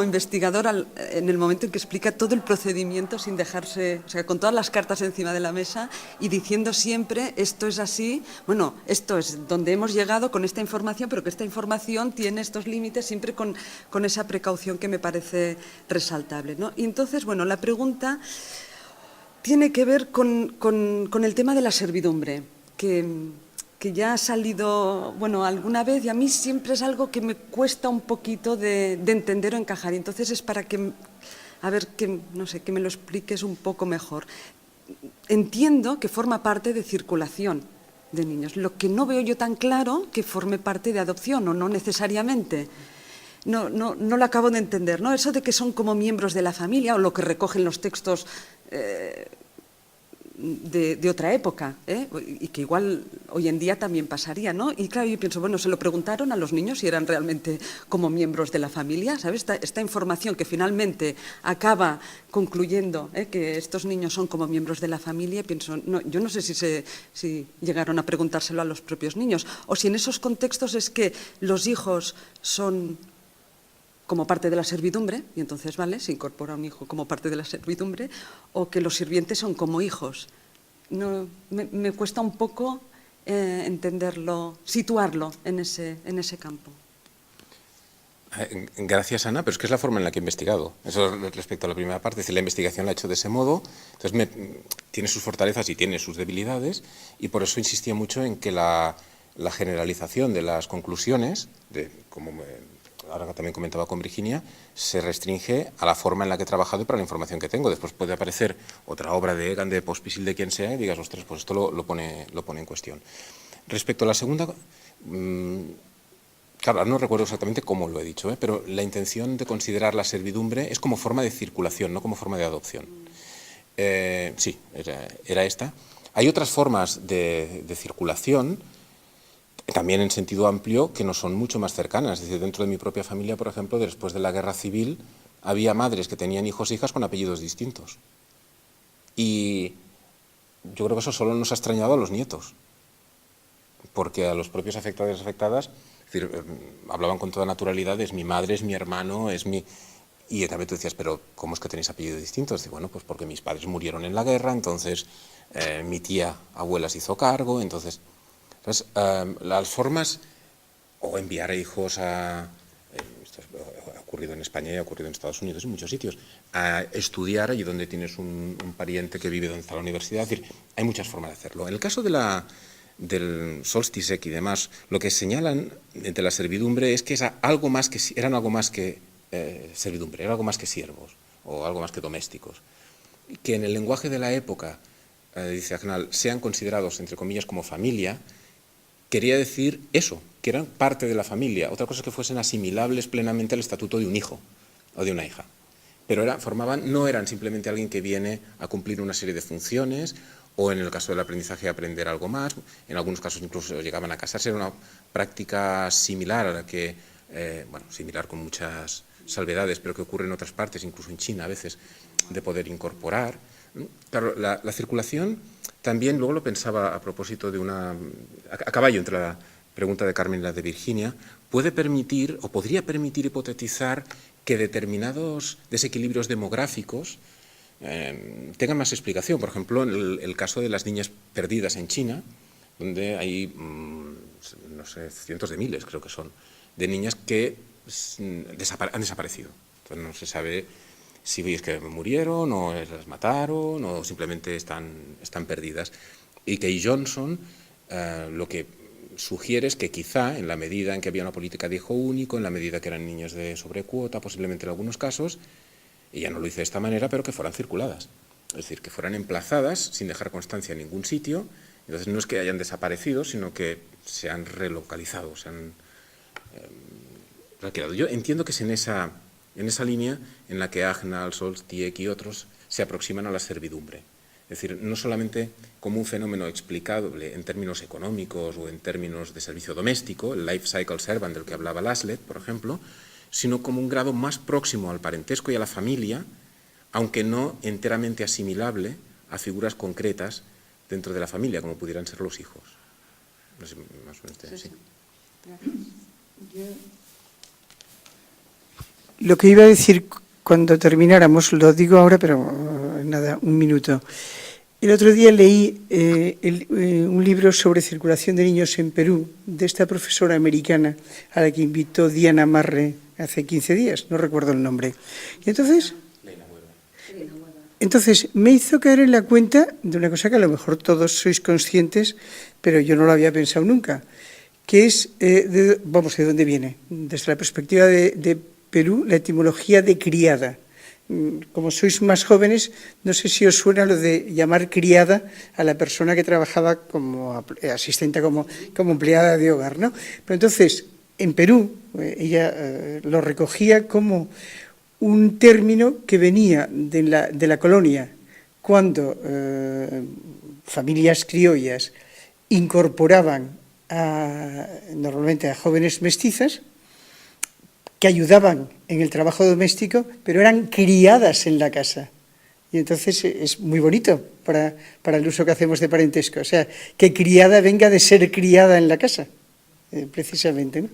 investigador en el momento en que explica todo el procedimiento sin dejarse, o sea, con todas las cartas encima de la mesa y diciendo siempre esto es así, bueno, esto es donde hemos llegado con esta información, pero que esta información tiene estos límites, siempre con esa precaución que me parece resaltable, ¿no? Y entonces, bueno, la pregunta tiene que ver con el tema de la servidumbre, que ya ha salido, bueno, alguna vez, y a mí siempre es algo que me cuesta un poquito de entender o encajar. Y entonces es para que, a ver, no sé, que me lo expliques un poco mejor. Entiendo que forma parte de circulación de niños. Lo que no veo yo tan claro que forme parte de adopción, o no necesariamente. No lo acabo de entender, ¿no? Eso de que son como miembros de la familia, o lo que recogen los textos de otra época, y que igual hoy en día también pasaría, ¿no? Y claro, yo pienso, bueno, se lo preguntaron a los niños si eran realmente como miembros de la familia, ¿sabes? Esta información que finalmente acaba concluyendo que estos niños son como miembros de la familia, pienso, no, yo no sé si llegaron a preguntárselo a los propios niños, o si en esos contextos es que los hijos son como parte de la servidumbre, y entonces, ¿vale?, se incorpora un hijo como parte de la servidumbre, o que los sirvientes son como hijos. No, me cuesta un poco entenderlo, situarlo en ese campo. Gracias, Ana, pero es que es la forma en la que he investigado. Eso respecto a la primera parte, es decir, la investigación la he hecho de ese modo, entonces tiene sus fortalezas y tiene sus debilidades, y por eso insistía mucho en que la generalización de las conclusiones, como ahora también comentaba con Virginia, se restringe a la forma en la que he trabajado y para la información que tengo. Después puede aparecer otra obra de Egan, de Pospisil, de quien sea, y digas, ostras, pues esto lo pone en cuestión. Respecto a la segunda, claro, no recuerdo exactamente cómo lo he dicho, pero la intención de considerar la servidumbre es como forma de circulación, no como forma de adopción. Sí, era esta. Hay otras formas de circulación, también en sentido amplio, que no son mucho más cercanas. Es decir, dentro de mi propia familia, por ejemplo, después de la Guerra Civil, había madres que tenían hijos e hijas con apellidos distintos. Y yo creo que eso solo nos ha extrañado a los nietos, porque a los propios afectados y afectadas, es decir, hablaban con toda naturalidad, es mi madre, es mi hermano, es mi... Y también tú decías, pero ¿cómo es que tenéis apellidos distintos? Digo, bueno, pues porque mis padres murieron en la guerra, entonces mi tía abuela se hizo cargo, entonces las formas, o enviar a hijos esto ha ocurrido en España y ha ocurrido en Estados Unidos, en muchos sitios, a estudiar allí donde tienes un pariente que vive donde está la universidad. Es decir, hay muchas formas de hacerlo. En el caso del Solstisek y demás, lo que señalan de la servidumbre es que eran algo más que servidumbre, era algo más que siervos o algo más que domésticos. Que en el lenguaje de la época, dice Agnal, sean considerados, entre comillas, como familia, quería decir eso, que eran parte de la familia. Otra cosa es que fuesen asimilables plenamente al estatuto de un hijo o de una hija. Pero no eran simplemente alguien que viene a cumplir una serie de funciones, o en el caso del aprendizaje aprender algo más. En algunos casos incluso llegaban a casarse. Era una práctica similar a la que, similar con muchas salvedades, pero que ocurre en otras partes, incluso en China a veces, de poder incorporar. Claro, la circulación también, luego lo pensaba a propósito de a caballo entre la pregunta de Carmen y la de Virginia, puede permitir o podría permitir hipotetizar que determinados desequilibrios demográficos tengan más explicación. Por ejemplo, el caso de las niñas perdidas en China, donde hay, no sé, cientos de miles, creo que son, de niñas que han desaparecido. Entonces no se sabe si es que murieron o las mataron o simplemente están perdidas. Y Kay Johnson lo que sugiere es que quizá, en la medida en que había una política de hijo único, en la medida que eran niños de sobrecuota, posiblemente en algunos casos, ella no lo dice de esta manera, pero que fueran circuladas. Es decir, que fueran emplazadas sin dejar constancia en ningún sitio. Entonces no es que hayan desaparecido, sino que se han relocalizado, se han requerido. Yo entiendo que es en esa línea en la que Agnal, Soltieck y otros se aproximan a la servidumbre. Es decir, no solamente como un fenómeno explicable en términos económicos o en términos de servicio doméstico, el life cycle servant del que hablaba Laslett, por ejemplo, sino como un grado más próximo al parentesco y a la familia, aunque no enteramente asimilable a figuras concretas dentro de la familia, como pudieran ser los hijos. No sé, más o menos, sí. Lo que iba a decir cuando termináramos, lo digo ahora, pero nada, un minuto. El otro día leí un libro sobre circulación de niños en Perú, de esta profesora americana a la que invitó Diana Marre hace 15 días, no recuerdo el nombre. Y entonces me hizo caer en la cuenta de una cosa que a lo mejor todos sois conscientes, pero yo no lo había pensado nunca, que es, ¿de dónde viene? Desde la perspectiva de Perú, la etimología de criada. Como sois más jóvenes, no sé si os suena lo de llamar criada a la persona que trabajaba como asistente, como empleada de hogar, ¿no? Pero entonces, en Perú, ella lo recogía como un término que venía de la colonia, cuando familias criollas incorporaban normalmente a jóvenes mestizas, que ayudaban en el trabajo doméstico, pero eran criadas en la casa. Y entonces es muy bonito para el uso que hacemos de parentesco. O sea, que criada venga de ser criada en la casa, precisamente, ¿no?